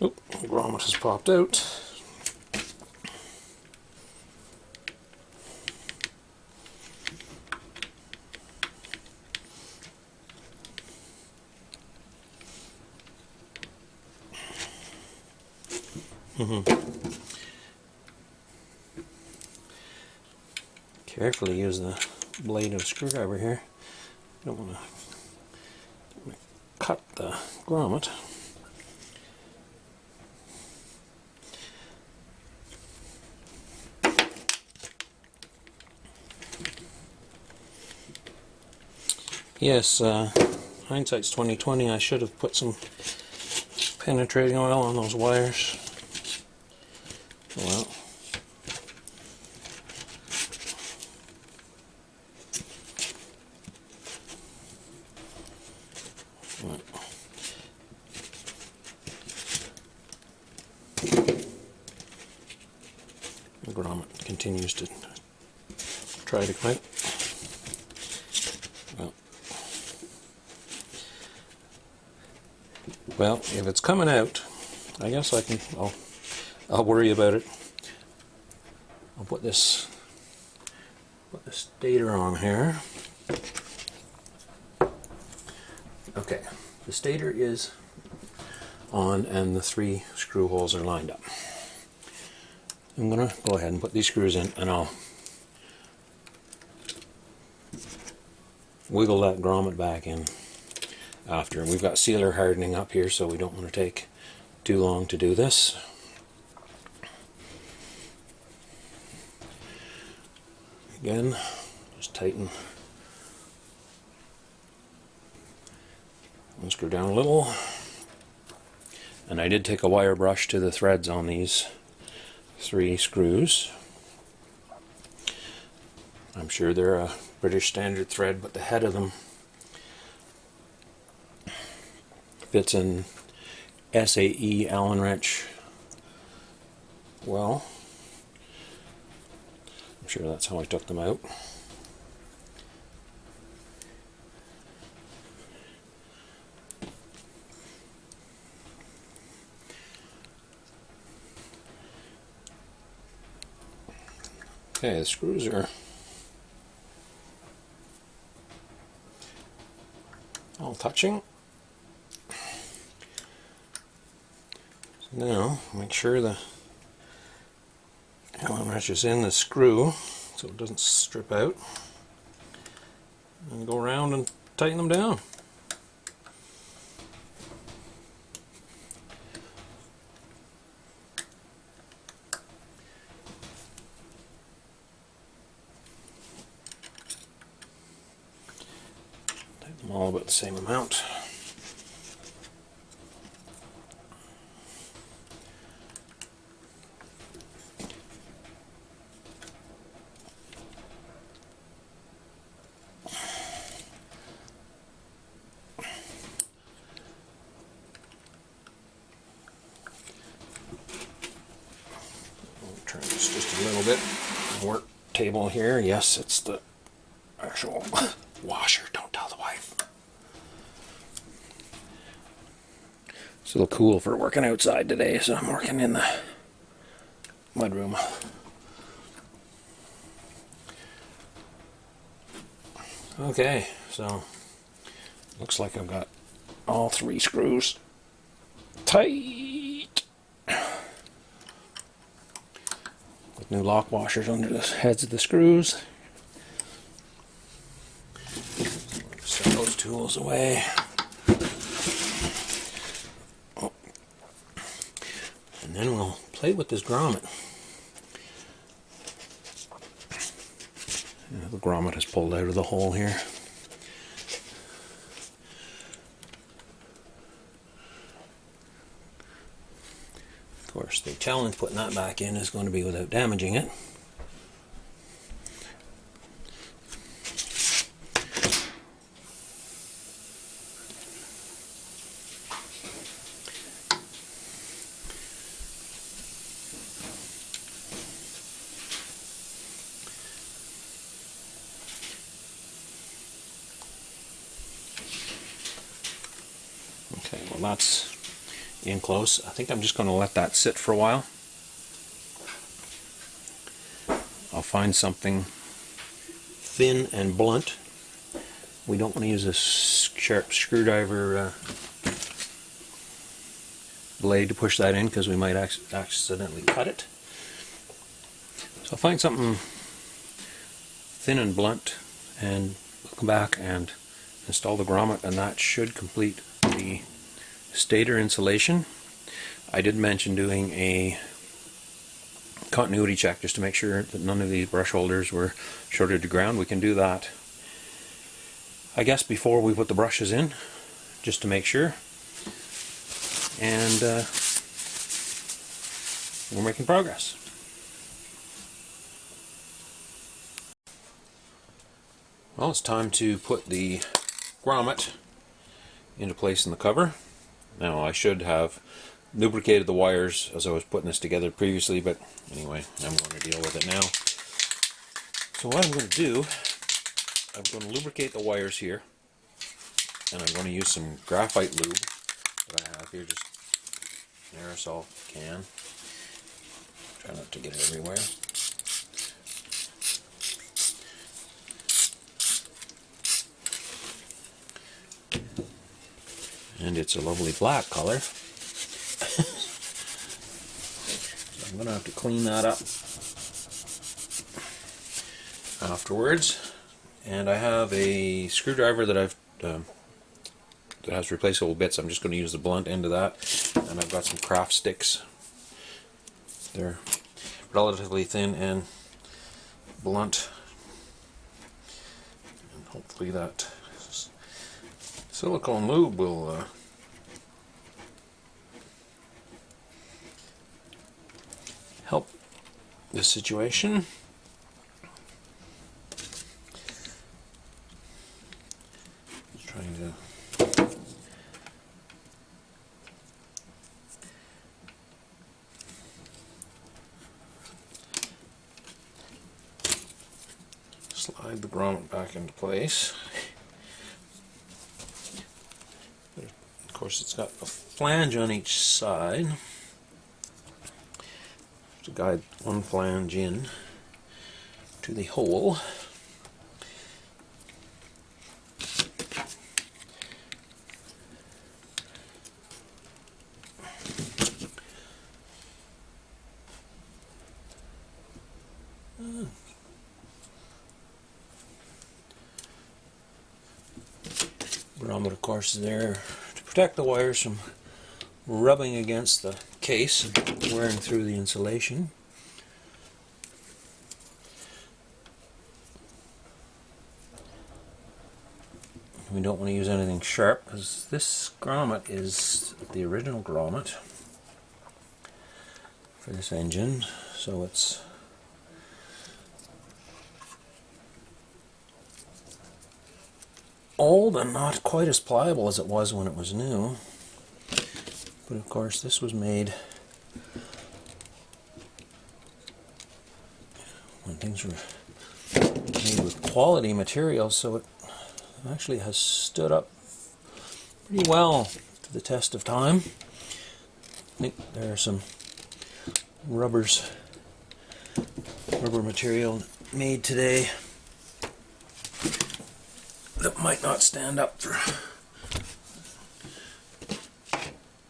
Oop, the grommet has popped out. Carefully use the blade of a screwdriver here. Don't want to cut the grommet. Yes, hindsight's 20/20. I should have put some penetrating oil on those wires. Well. The grommet continues to try to come out. Well, if it's coming out, I guess I'll worry about it. I'll put the stator on here. Okay, the stator is on and the 3 screw holes are lined up. I'm going to go ahead and put these screws in, and I'll wiggle that grommet back in after. And we've got sealer hardening up here, so we don't want to take too long to do this. Again, just tighten and screw down a little. And I did take a wire brush to the threads on these 3 screws. I'm sure they're a British standard thread, but the head of them fits in SAE Allen wrench well. I'm sure that's how I took them out. Okay, the screws are all touching. So now, make sure the Allen wrench is in the screw so it doesn't strip out. And go around and tighten them down. Tighten them all about the same amount. Turn this just a little bit. Work table here. Yes, it's the actual washer. Don't tell the wife. It's a little cool for working outside today, so I'm working in the mudroom. Okay, so looks like I've got all 3 screws tight. With new lock washers under the heads of the screws. Set those tools away. Oh. And then we'll play with this grommet. The grommet is pulled out of the hole here. Of course, the challenge putting that back in is going to be without damaging it. Okay, well that's in close. I think I'm just going to let that sit for a while. I'll find something thin and blunt. We don't want to use a sharp screwdriver blade to push that in because we might accidentally cut it. So I'll find something thin and blunt and we'll come back and install the grommet, and that should complete the stator insulation. I did mention doing a continuity check just to make sure that none of these brush holders were shorted to ground. We can do that, I guess, before we put the brushes in, just to make sure. And we're making progress. Well, it's time to put the grommet into place in the cover. Now, I should have lubricated the wires as I was putting this together previously, but anyway, I'm going to deal with it now. So what I'm going to do, I'm going to lubricate the wires here, and I'm going to use some graphite lube that I have here, just an aerosol can. Try not to get it everywhere. And it's a lovely black color. So I'm going to have to clean that up afterwards. And I have a screwdriver that I've that has replaceable bits. I'm just going to use the blunt end of that. And I've got some craft sticks. They're relatively thin and blunt. And hopefully that silicone lube will help this situation. Just trying to slide the grommet back into place. Of course, it's got a flange on each side to guide one flange in. to the hole. Grommet, of course, is there to protect the wires from rubbing against the case and wearing through the insulation. We don't want to use anything sharp because this grommet is the original grommet for this engine, so it's old and not quite as pliable as it was when it was new. But of course this was made when things were made with quality materials, so it actually has stood up pretty well to the test of time. I think there are some rubber material made today that might not stand up for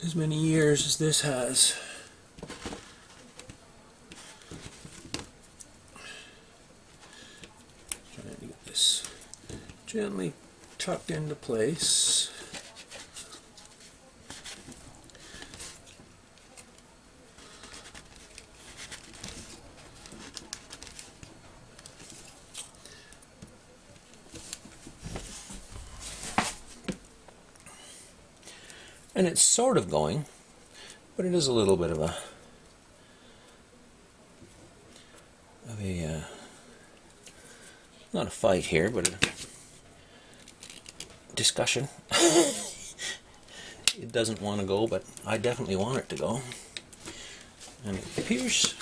as many years as this has. Trying to get this gently tucked into place. And it's sort of going, but it is a little bit of a not a fight here, but a discussion. It doesn't want to go, but I definitely want it to go. And it appears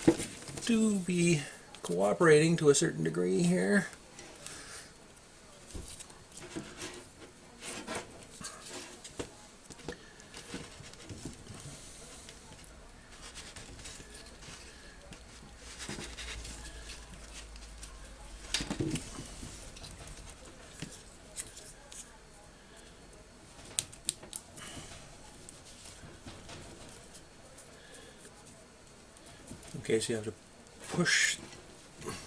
to be cooperating to a certain degree here. Okay, so you have to push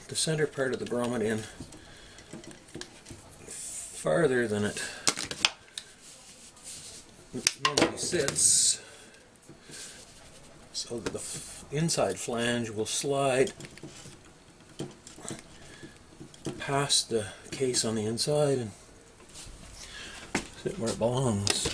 the center part of the grommet in farther than it normally sits, so that the inside flange will slide past the case on the inside and sit where it belongs.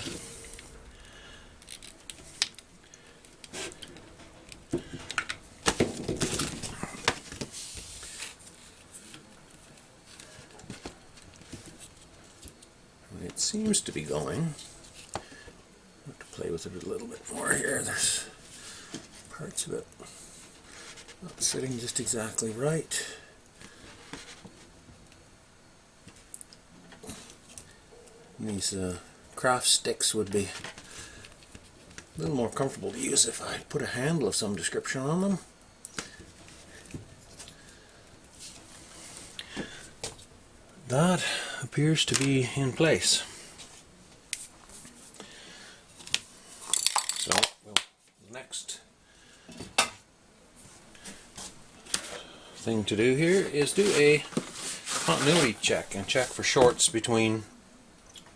It seems to be going. I have to play with it a little bit more here. There's parts of it not sitting just exactly right. And these craft sticks would be a little more comfortable to use if I put a handle of some description on them. That appears to be in place. So, the next thing to do here is do a continuity check and check for shorts between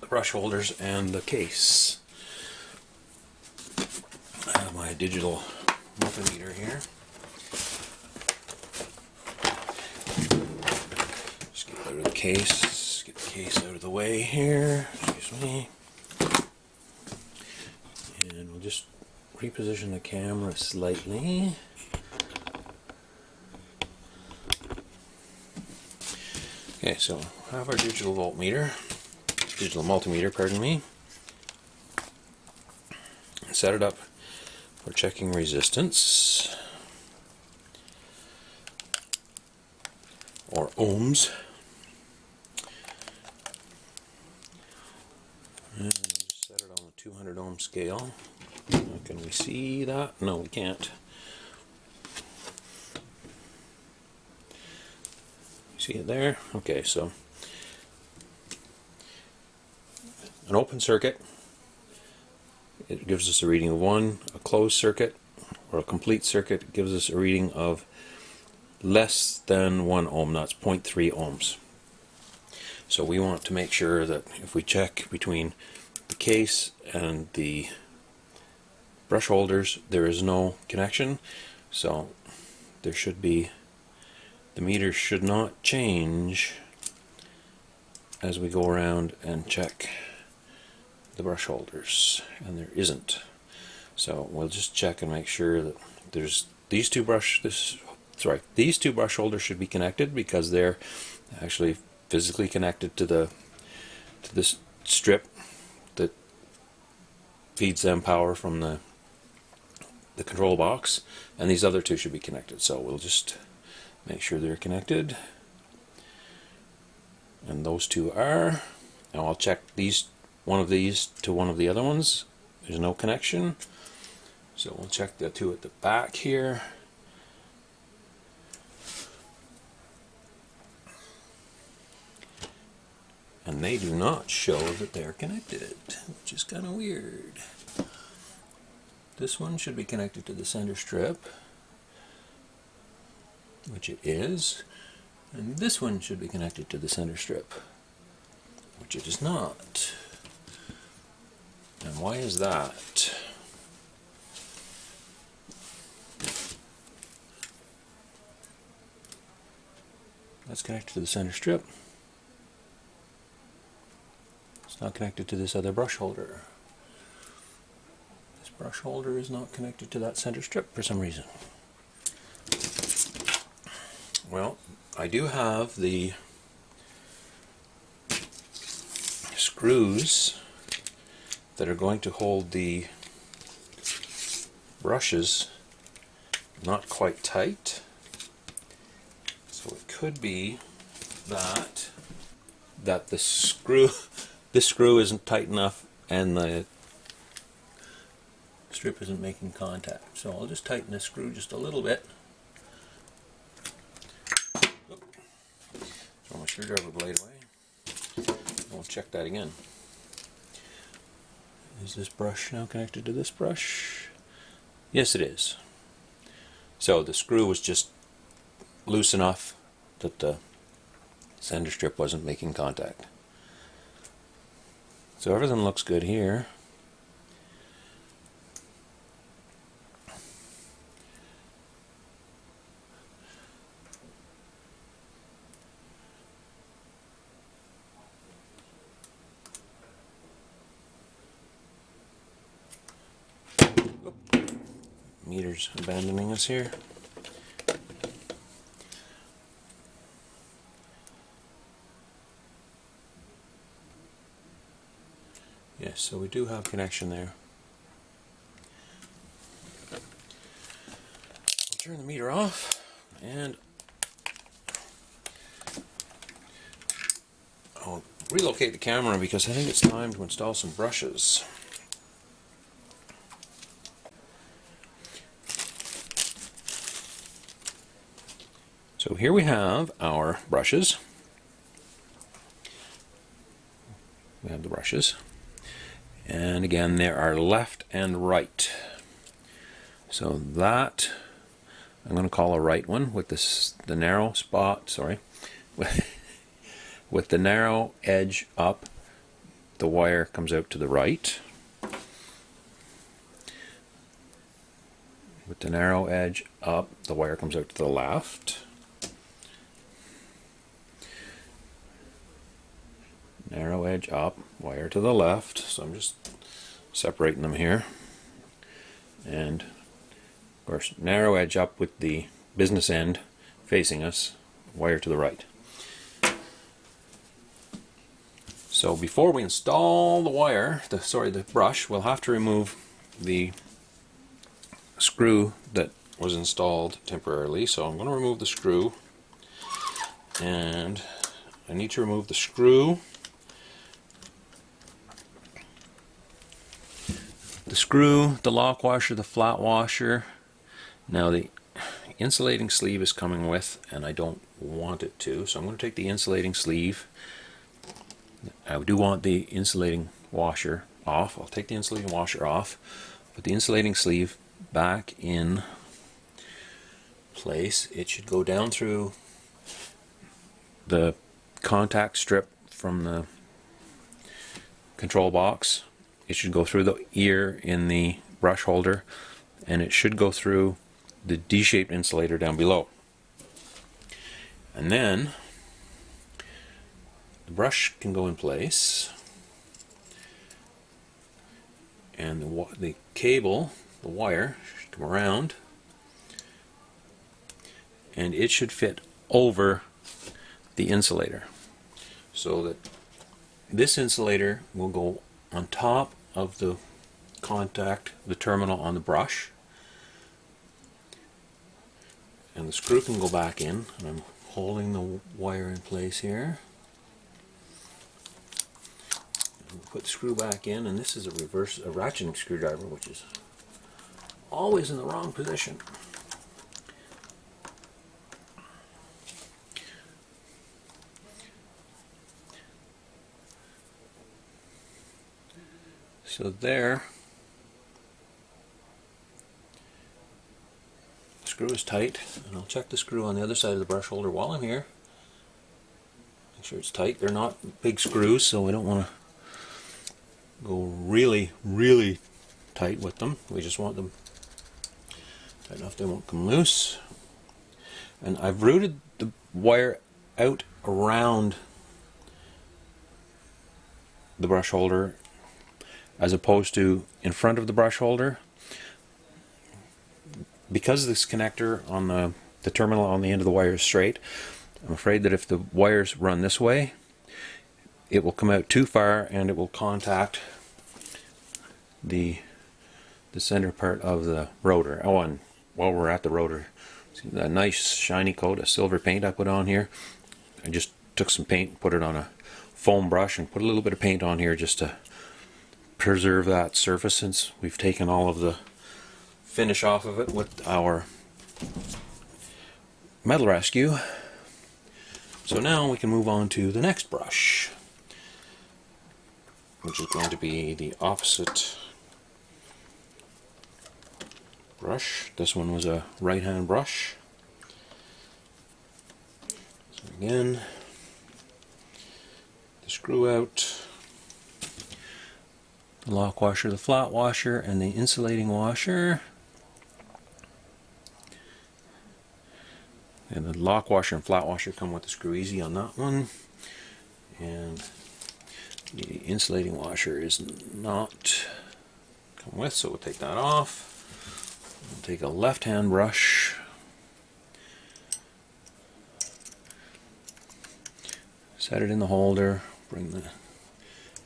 the brush holders and the case. I have my digital multimeter here. Out of the case, get the case out of the way here, excuse me, and we'll just reposition the camera slightly. Okay, so I have our digital multimeter, pardon me. Set it up for checking resistance or ohms. And just set it on the 200 ohm scale. Can we see that? No, we can't. See it there? Okay, so an open circuit, it gives us a reading of 1. A closed circuit or a complete circuit gives us a reading of less than 1 ohm. That's 0.3 ohms. So we want to make sure that if we check between the case and the brush holders, there is no connection. So there should be, the meter should not change as we go around and check the brush holders, and there isn't. So we'll just check and make sure that there's these two brush holders should be connected, because they're actually physically connected to this strip that feeds them power from the control box, and these other two should be connected. So we'll just make sure they're connected, and those two are. Now I'll check one of these to one of the other ones. There's no connection, so we'll check the two at the back here. And they do not show that they're connected, which is kind of weird. This one should be connected to the center strip, which it is, and this one should be connected to the center strip, which it is not. And why is that? That's connected to the center strip. It's not connected to this other brush holder. This brush holder is not connected to that center strip for some reason. Well, I do have the screws that are going to hold the brushes not quite tight. So it could be that this screw isn't tight enough and the strip isn't making contact. So I'll just tighten this screw just a little bit. Throw my screwdriver blade away. And we'll check that again. Is this brush now connected to this brush? Yes, it is. So the screw was just loose enough that the center strip wasn't making contact. So everything looks good here. Meter's abandoning us here. Yes, so we do have connection there. I'll turn the meter off and I'll relocate the camera because I think it's time to install some brushes. So here we have our brushes. We have the brushes. And again, there are left and right. So that I'm going to call a right one with the narrow spot, with the narrow edge up, the wire comes out to the right. With the narrow edge up, the wire comes out to the left. Narrow edge up, wire to the left. So I'm just separating them here. And of course, narrow edge up with the business end facing us, wire to the right. So before we install the wire, the brush, we'll have to remove the screw that was installed temporarily. So I'm going to remove the screw, and I need to remove the screw, the lock washer, the flat washer. Now the insulating sleeve is coming with, and I don't want it to. So I'm going to take the insulating sleeve. I do want the insulating washer off. I'll take the insulating washer off, put the insulating sleeve back in place. It should go down through the contact strip from the control box. It should go through the ear in the brush holder, and it should go through the D-shaped insulator down below. And then the brush can go in place, and the cable, the wire, should come around, and it should fit over the insulator, so that this insulator will go on top of the contact, the terminal on the brush, and the screw can go back in. And I'm holding the wire in place here. And put the screw back in, and this is a ratcheting screwdriver, which is always in the wrong position. So there, the screw is tight, and I'll check the screw on the other side of the brush holder while I'm here. Make sure it's tight. They're not big screws, so we don't want to go really, really tight with them. We just want them tight enough they won't come loose. And I've routed the wire out around the brush holder as opposed to in front of the brush holder. Because this connector on the terminal on the end of the wire is straight, I'm afraid that if the wires run this way, it will come out too far and it will contact the center part of the rotor. Oh, and while we're at the rotor, see that nice shiny coat of silver paint I put on here? I just took some paint, put it on a foam brush, and put a little bit of paint on here just to preserve that surface, since we've taken all of the finish off of it with our metal rescue. So now we can move on to the next brush, which is going to be the opposite brush. This one was a right-hand brush. So again, the screw out, the lock washer, the flat washer, and the insulating washer. And the lock washer and flat washer come with the screw easy on that one. And the insulating washer is not come with, so we'll take that off. We'll take a left-hand brush, set it in the holder, bring the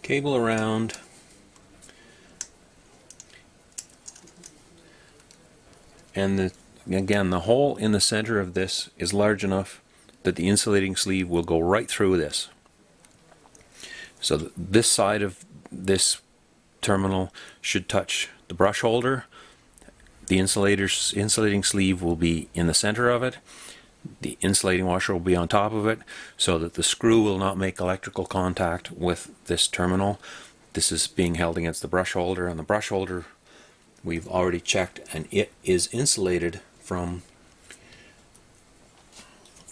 cable around, and again, the hole in the center of this is large enough that the insulating sleeve will go right through this. So this side of this terminal should touch the brush holder. The insulating sleeve will be in the center of it. The insulating washer will be on top of it, so that the screw will not make electrical contact with this terminal. This is being held against the brush holder, and the brush holder we've already checked, and it is insulated from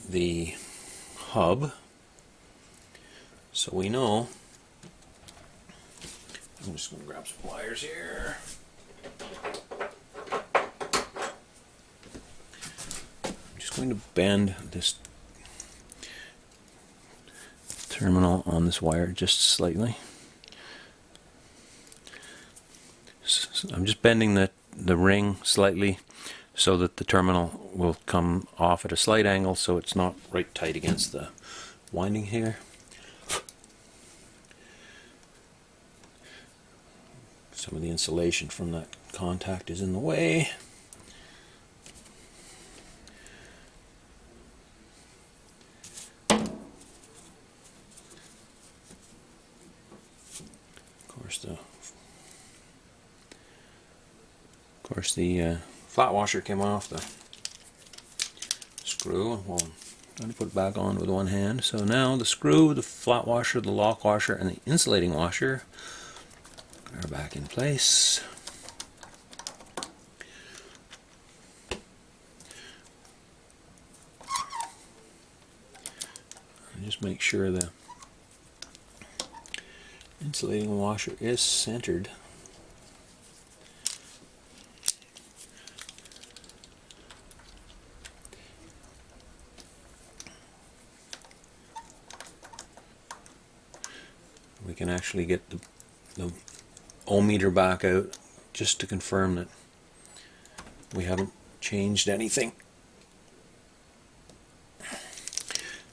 the hub. So we know. I'm just going to grab some pliers here. I'm just going to bend this terminal on this wire just slightly. So I'm just bending the ring slightly so that the terminal will come off at a slight angle, so it's not right tight against the winding here. Some of the insulation from that contact is in the way. Of course, the flat washer came off the screw, and we'll I'm going to put it back on with one hand. So now the screw, the flat washer, the lock washer, and the insulating washer are back in place. And just make sure the insulating washer is centered. We can actually get the ohmmeter back out just to confirm that we haven't changed anything.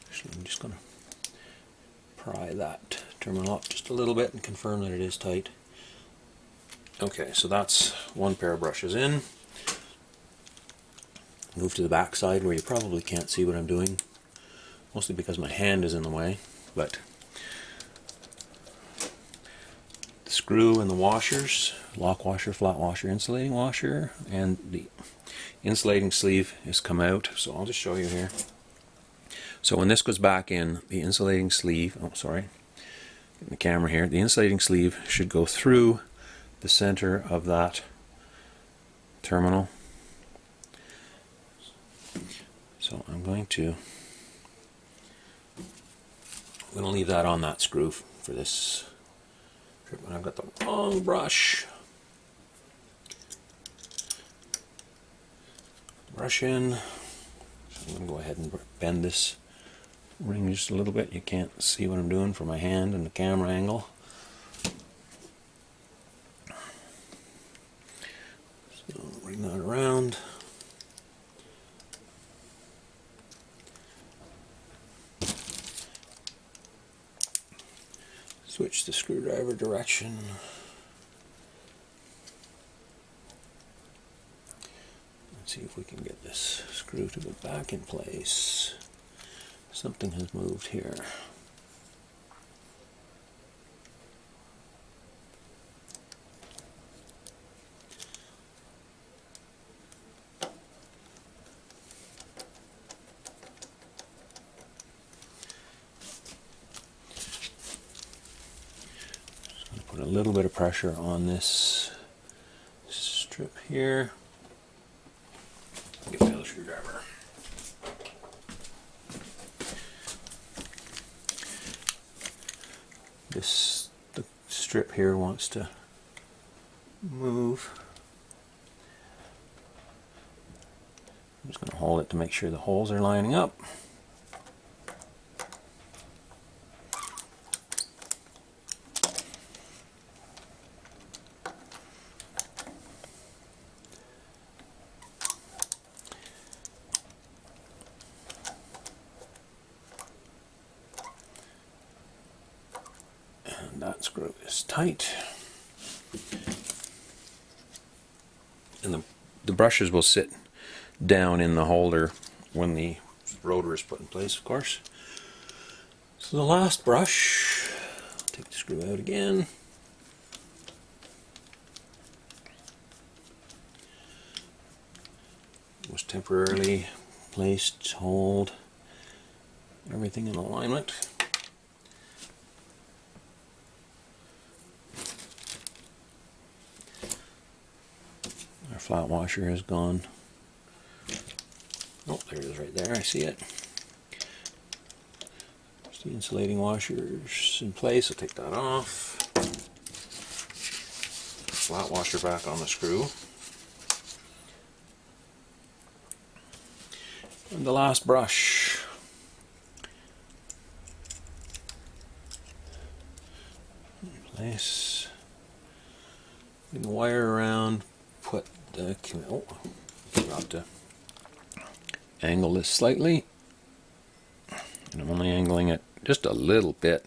Actually, I'm just going to pry that terminal up just a little bit and confirm that it is tight. Okay, so that's one pair of brushes in. Move to the back side where you probably can't see what I'm doing, mostly because my hand is in the way, but the screw and the washers, lock washer, flat washer, insulating washer, and the insulating sleeve has come out, so I'll just show you here. So when this goes back in, the insulating sleeve, oh sorry, getting the camera here, the insulating sleeve should go through the center of that terminal. So I'm going to leave that on that screw for this trip. And I've got the wrong brush. Brush in. So I'm going to go ahead and bend this ring just a little bit. You can't see what I'm doing from my hand and the camera angle. So bring that around. Switch the screwdriver direction. Let's see if we can get this screw to go back in place. Something has moved here. Put a little bit of pressure on this strip here. Get the other screwdriver. The strip here wants to move. I'm just going to hold it to make sure the holes are lining up. That screw is tight, and the brushes will sit down in the holder when the rotor is put in place, of course. So the last brush, take the screw out again. Was temporarily placed to hold everything in alignment. Our flat washer has gone. Oh, there it is right there. I see it. There's the insulating washers in place. I'll take that off. Flat washer back on the screw. And the last brush. In place. Bring the wire around. Put the, oh, forgot to angle this slightly, and I'm only angling it just a little bit.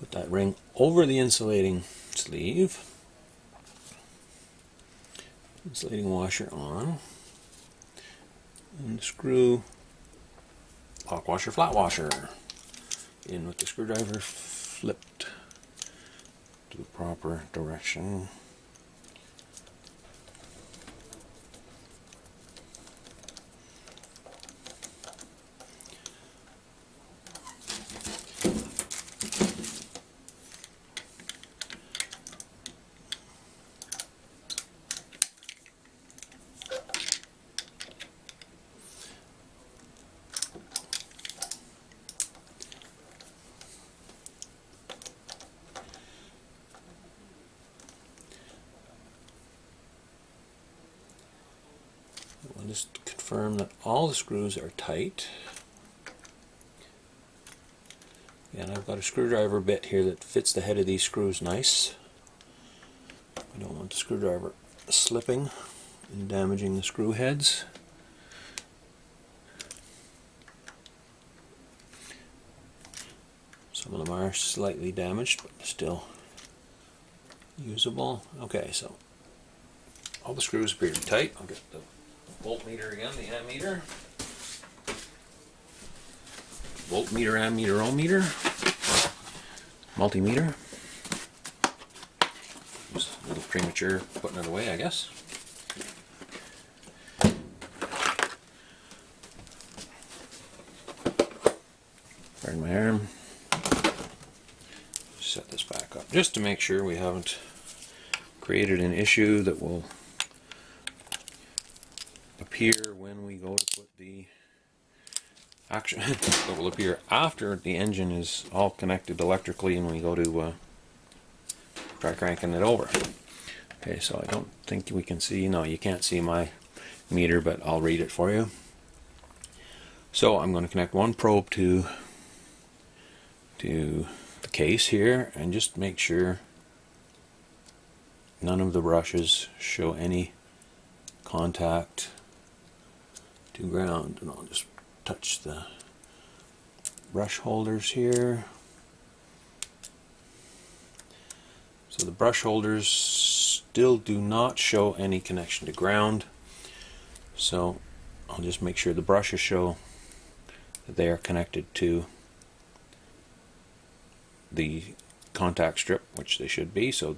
Put that ring over the insulating sleeve, insulating washer on, and the screw, lock washer, flat washer in with the screwdriver flipped to the proper direction. confirm that all the screws are tight. And I've got a screwdriver bit here that fits the head of these screws nice. I don't want the screwdriver slipping and damaging the screw heads. Some of them are slightly damaged, but still usable. Okay, so all the screws appear to be tight. I'll get the voltmeter again, the ammeter. Voltmeter, ammeter, ohmmeter, multimeter. Just a little premature putting it away, I guess. Pardon my arm. Set this back up just to make sure we haven't created an issue that will appear when we go to put the action that will appear after the engine is all connected electrically and we go to try cranking it over. Okay, so I don't think we can see, no, you can't see my meter, but I'll read it for you. So I'm going to connect one probe to the case here and just make sure none of the brushes show any contact to ground. And I'll just touch the brush holders here. So the brush holders still do not show any connection to ground. So I'll just make sure the brushes show that they are connected to the contact strip, which they should be. So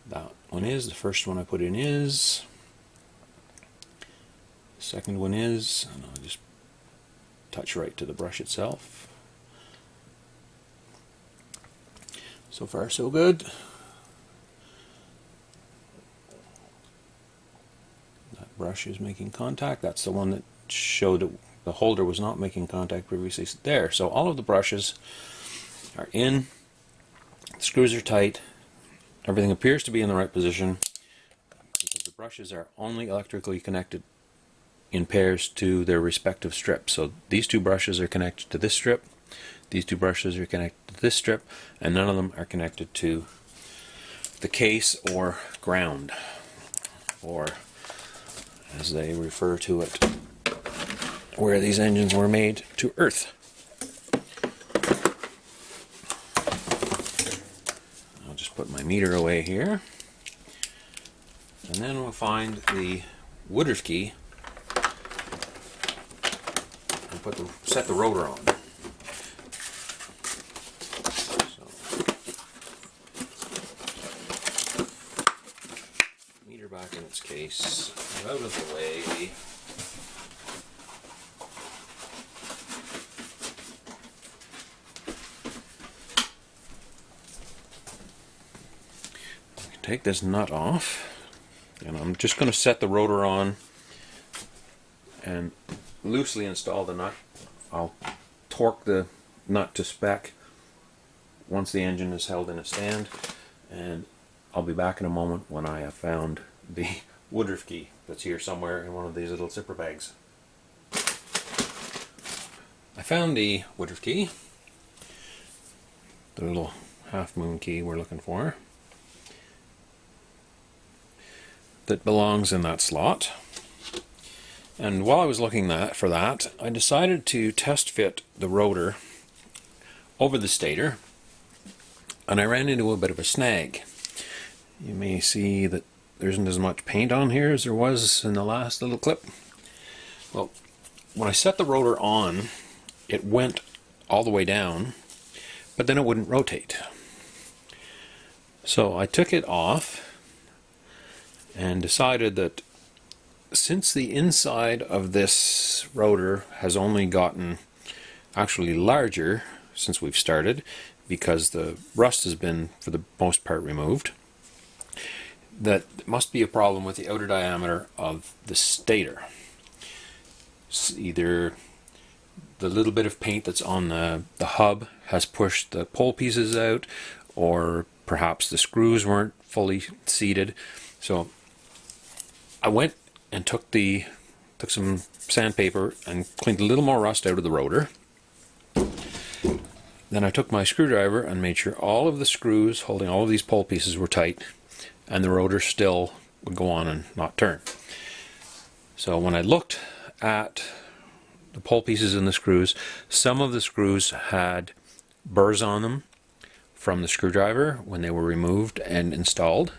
that one is, the first one I put in is, the second one is, and I'll just touch right to the brush itself. So far so good. That brush is making contact. That's the one that showed that the holder was not making contact previously. There, so all of the brushes are in, the screws are tight, everything appears to be in the right position because the brushes are only electrically connected in pairs to their respective strips. So these two brushes are connected to this strip, these two brushes are connected to this strip, and none of them are connected to the case or ground, or as they refer to it, where these engines were made, to earth. I'll just put my meter away here, and then we'll find the Woodruff key and set the rotor on. So, meter back in its case, out of the way. Take this nut off, and I'm just going to set the rotor on and loosely install the nut. I'll torque the nut to spec once the engine is held in a stand, and I'll be back in a moment when I have found the Woodruff key that's here somewhere in one of these little zipper bags. I found the Woodruff key, the little half moon key we're looking for, that belongs in that slot. And while I was looking for that, I decided to test fit the rotor over the stator, and I ran into a bit of a snag. You may see that there isn't as much paint on here as there was in the last little clip. Well, when I set the rotor on, it went all the way down, but then it wouldn't rotate. So I took it off and decided that since the inside of this rotor has only gotten actually larger since we've started, because the rust has been for the most part removed, that it must be a problem with the outer diameter of the stator. Either the little bit of paint that's on the hub has pushed the pole pieces out, or perhaps the screws weren't fully seated. So I went and took the took some sandpaper and cleaned a little more rust out of the rotor. Then I took my screwdriver and made sure all of the screws holding all of these pole pieces were tight, and the rotor still would go on and not turn. So when I looked at the pole pieces and the screws, some of the screws had burrs on them from the screwdriver when they were removed and installed,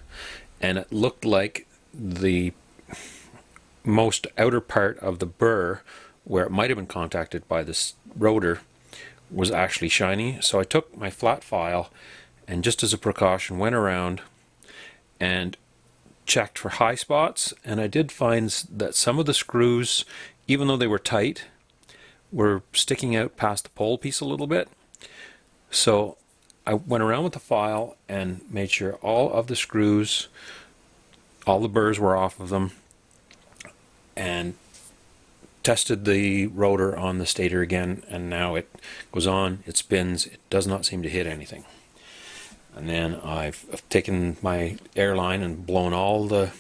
and it looked like the most outer part of the burr, where it might have been contacted by this rotor, was actually shiny. So I took my flat file and, just as a precaution, went around and checked for high spots, and I did find that some of the screws, even though they were tight, were sticking out past the pole piece a little bit. So I went around with the file and made sure all of the screws, all the burrs were off of them, and tested the rotor on the stator again, and now it goes on, it spins, it does not seem to hit anything. And then I've taken my airline and blown all the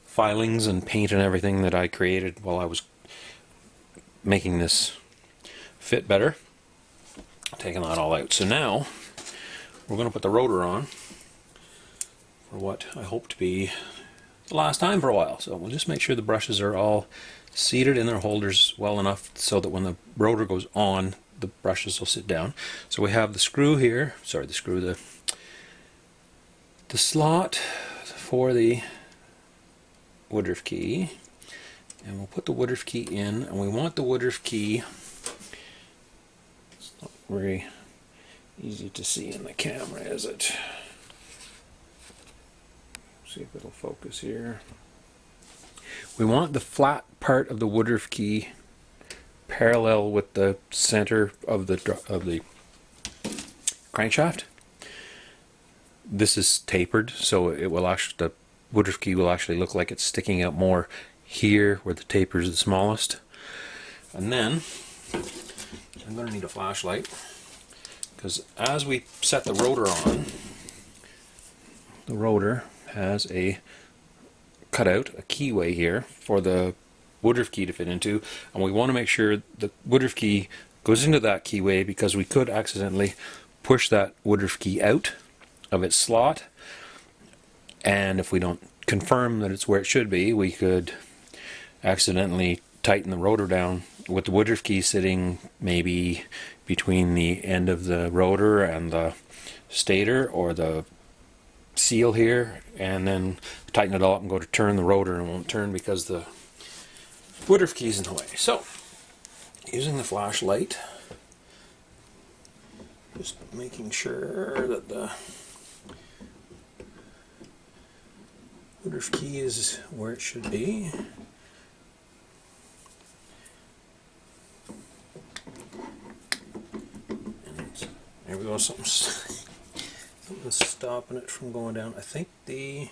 filings and paint and everything that I created while I was making this fit better. Taking that all out. So now we're going to put the rotor on for what I hope to be the last time for a while. So we'll just make sure the brushes are all seated in their holders well enough so that when the rotor goes on, the brushes will sit down. So we have the screw here, sorry, the slot for the Woodruff key, and we'll put the Woodruff key in, and we want the Woodruff key, it's not very easy to see in the camera, is it? See if it'll focus here. We want the flat part of the Woodruff key parallel with the center of the crankshaft. This is tapered, so it will actually, the Woodruff key will actually look like it's sticking out more here where the taper is the smallest. And then I'm going to need a flashlight, because as we set the rotor on, the rotor has a cutout, a keyway here for the Woodruff key to fit into, and we want to make sure the Woodruff key goes into that keyway, because we could accidentally push that Woodruff key out of its slot, and if we don't confirm that it's where it should be, we could accidentally tighten the rotor down with the Woodruff key sitting maybe between the end of the rotor and the stator, or the seal here, and then tighten it all up and go to turn the rotor, and it won't turn because the Woodruff key's in the way. So using the flashlight, just making sure that the Woodruff key is where it should be. And there we go, something's stopping it from going down. I think the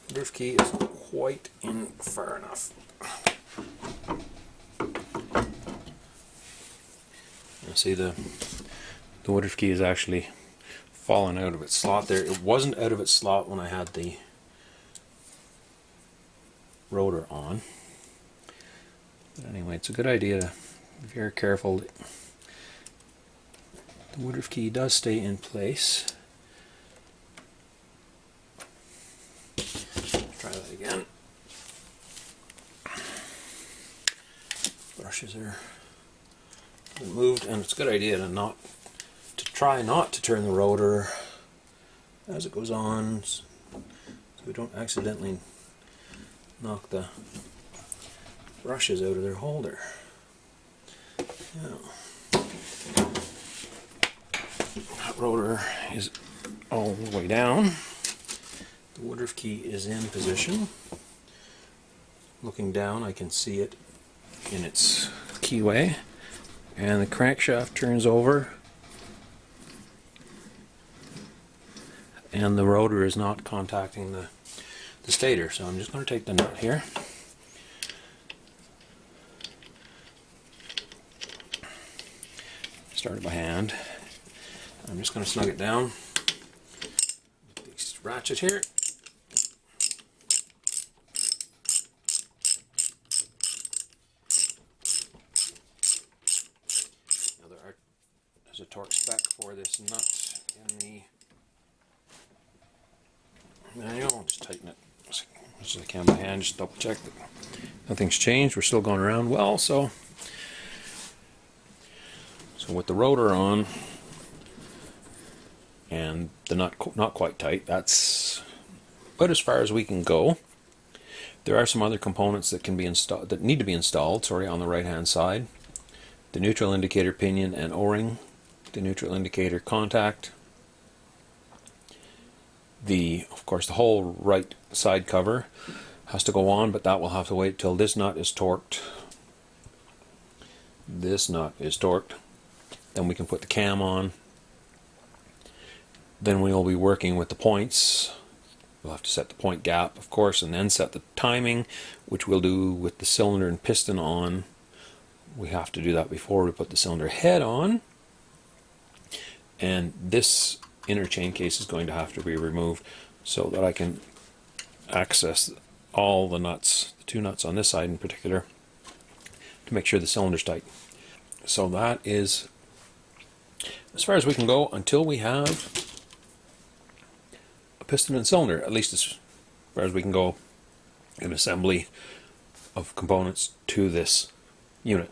Woodruff key isn't quite in far enough. You see the Woodruff key is actually fallen out of its slot there. It wasn't out of its slot when I had the rotor on. But anyway, it's a good idea to be very careful that the Woodruff key does stay in place. Try that again. Brushes are removed, and it's a good idea to try not to turn the rotor as it goes on, so we don't accidentally knock the brushes out of their holder. Now, that rotor is all the way down. The Woodruff key is in position. Looking down, I can see it in its keyway, and the crankshaft turns over, and the rotor is not contacting the stator. So I'm just going to take the nut here, start it by hand. I'm just going to snug it down with this ratchet here. There's a torque spec for this nut in the manual. I'll just tighten it as much as I can by hand, just double check that nothing's changed. We're still going around well, so with the rotor on and the nut not quite tight, that's about as far as we can go. There are some other components that can be installed, that need to be installed, on the right hand side. The neutral indicator pinion and O-ring, the neutral indicator contact, of course the whole right side cover has to go on, but that will have to wait till this nut is torqued. This nut is torqued. Then we can put the cam on. Then we'll be working with the points. We'll have to set the point gap, of course, and then set the timing, which we'll do with the cylinder and piston on. We have to do that before we put the cylinder head on. And this inner chain case is going to have to be removed so that I can access all the nuts, the two nuts on this side in particular, to make sure the cylinder's tight. So that is as far as we can go until we have a piston and cylinder, at least as far as we can go in assembly of components to this unit.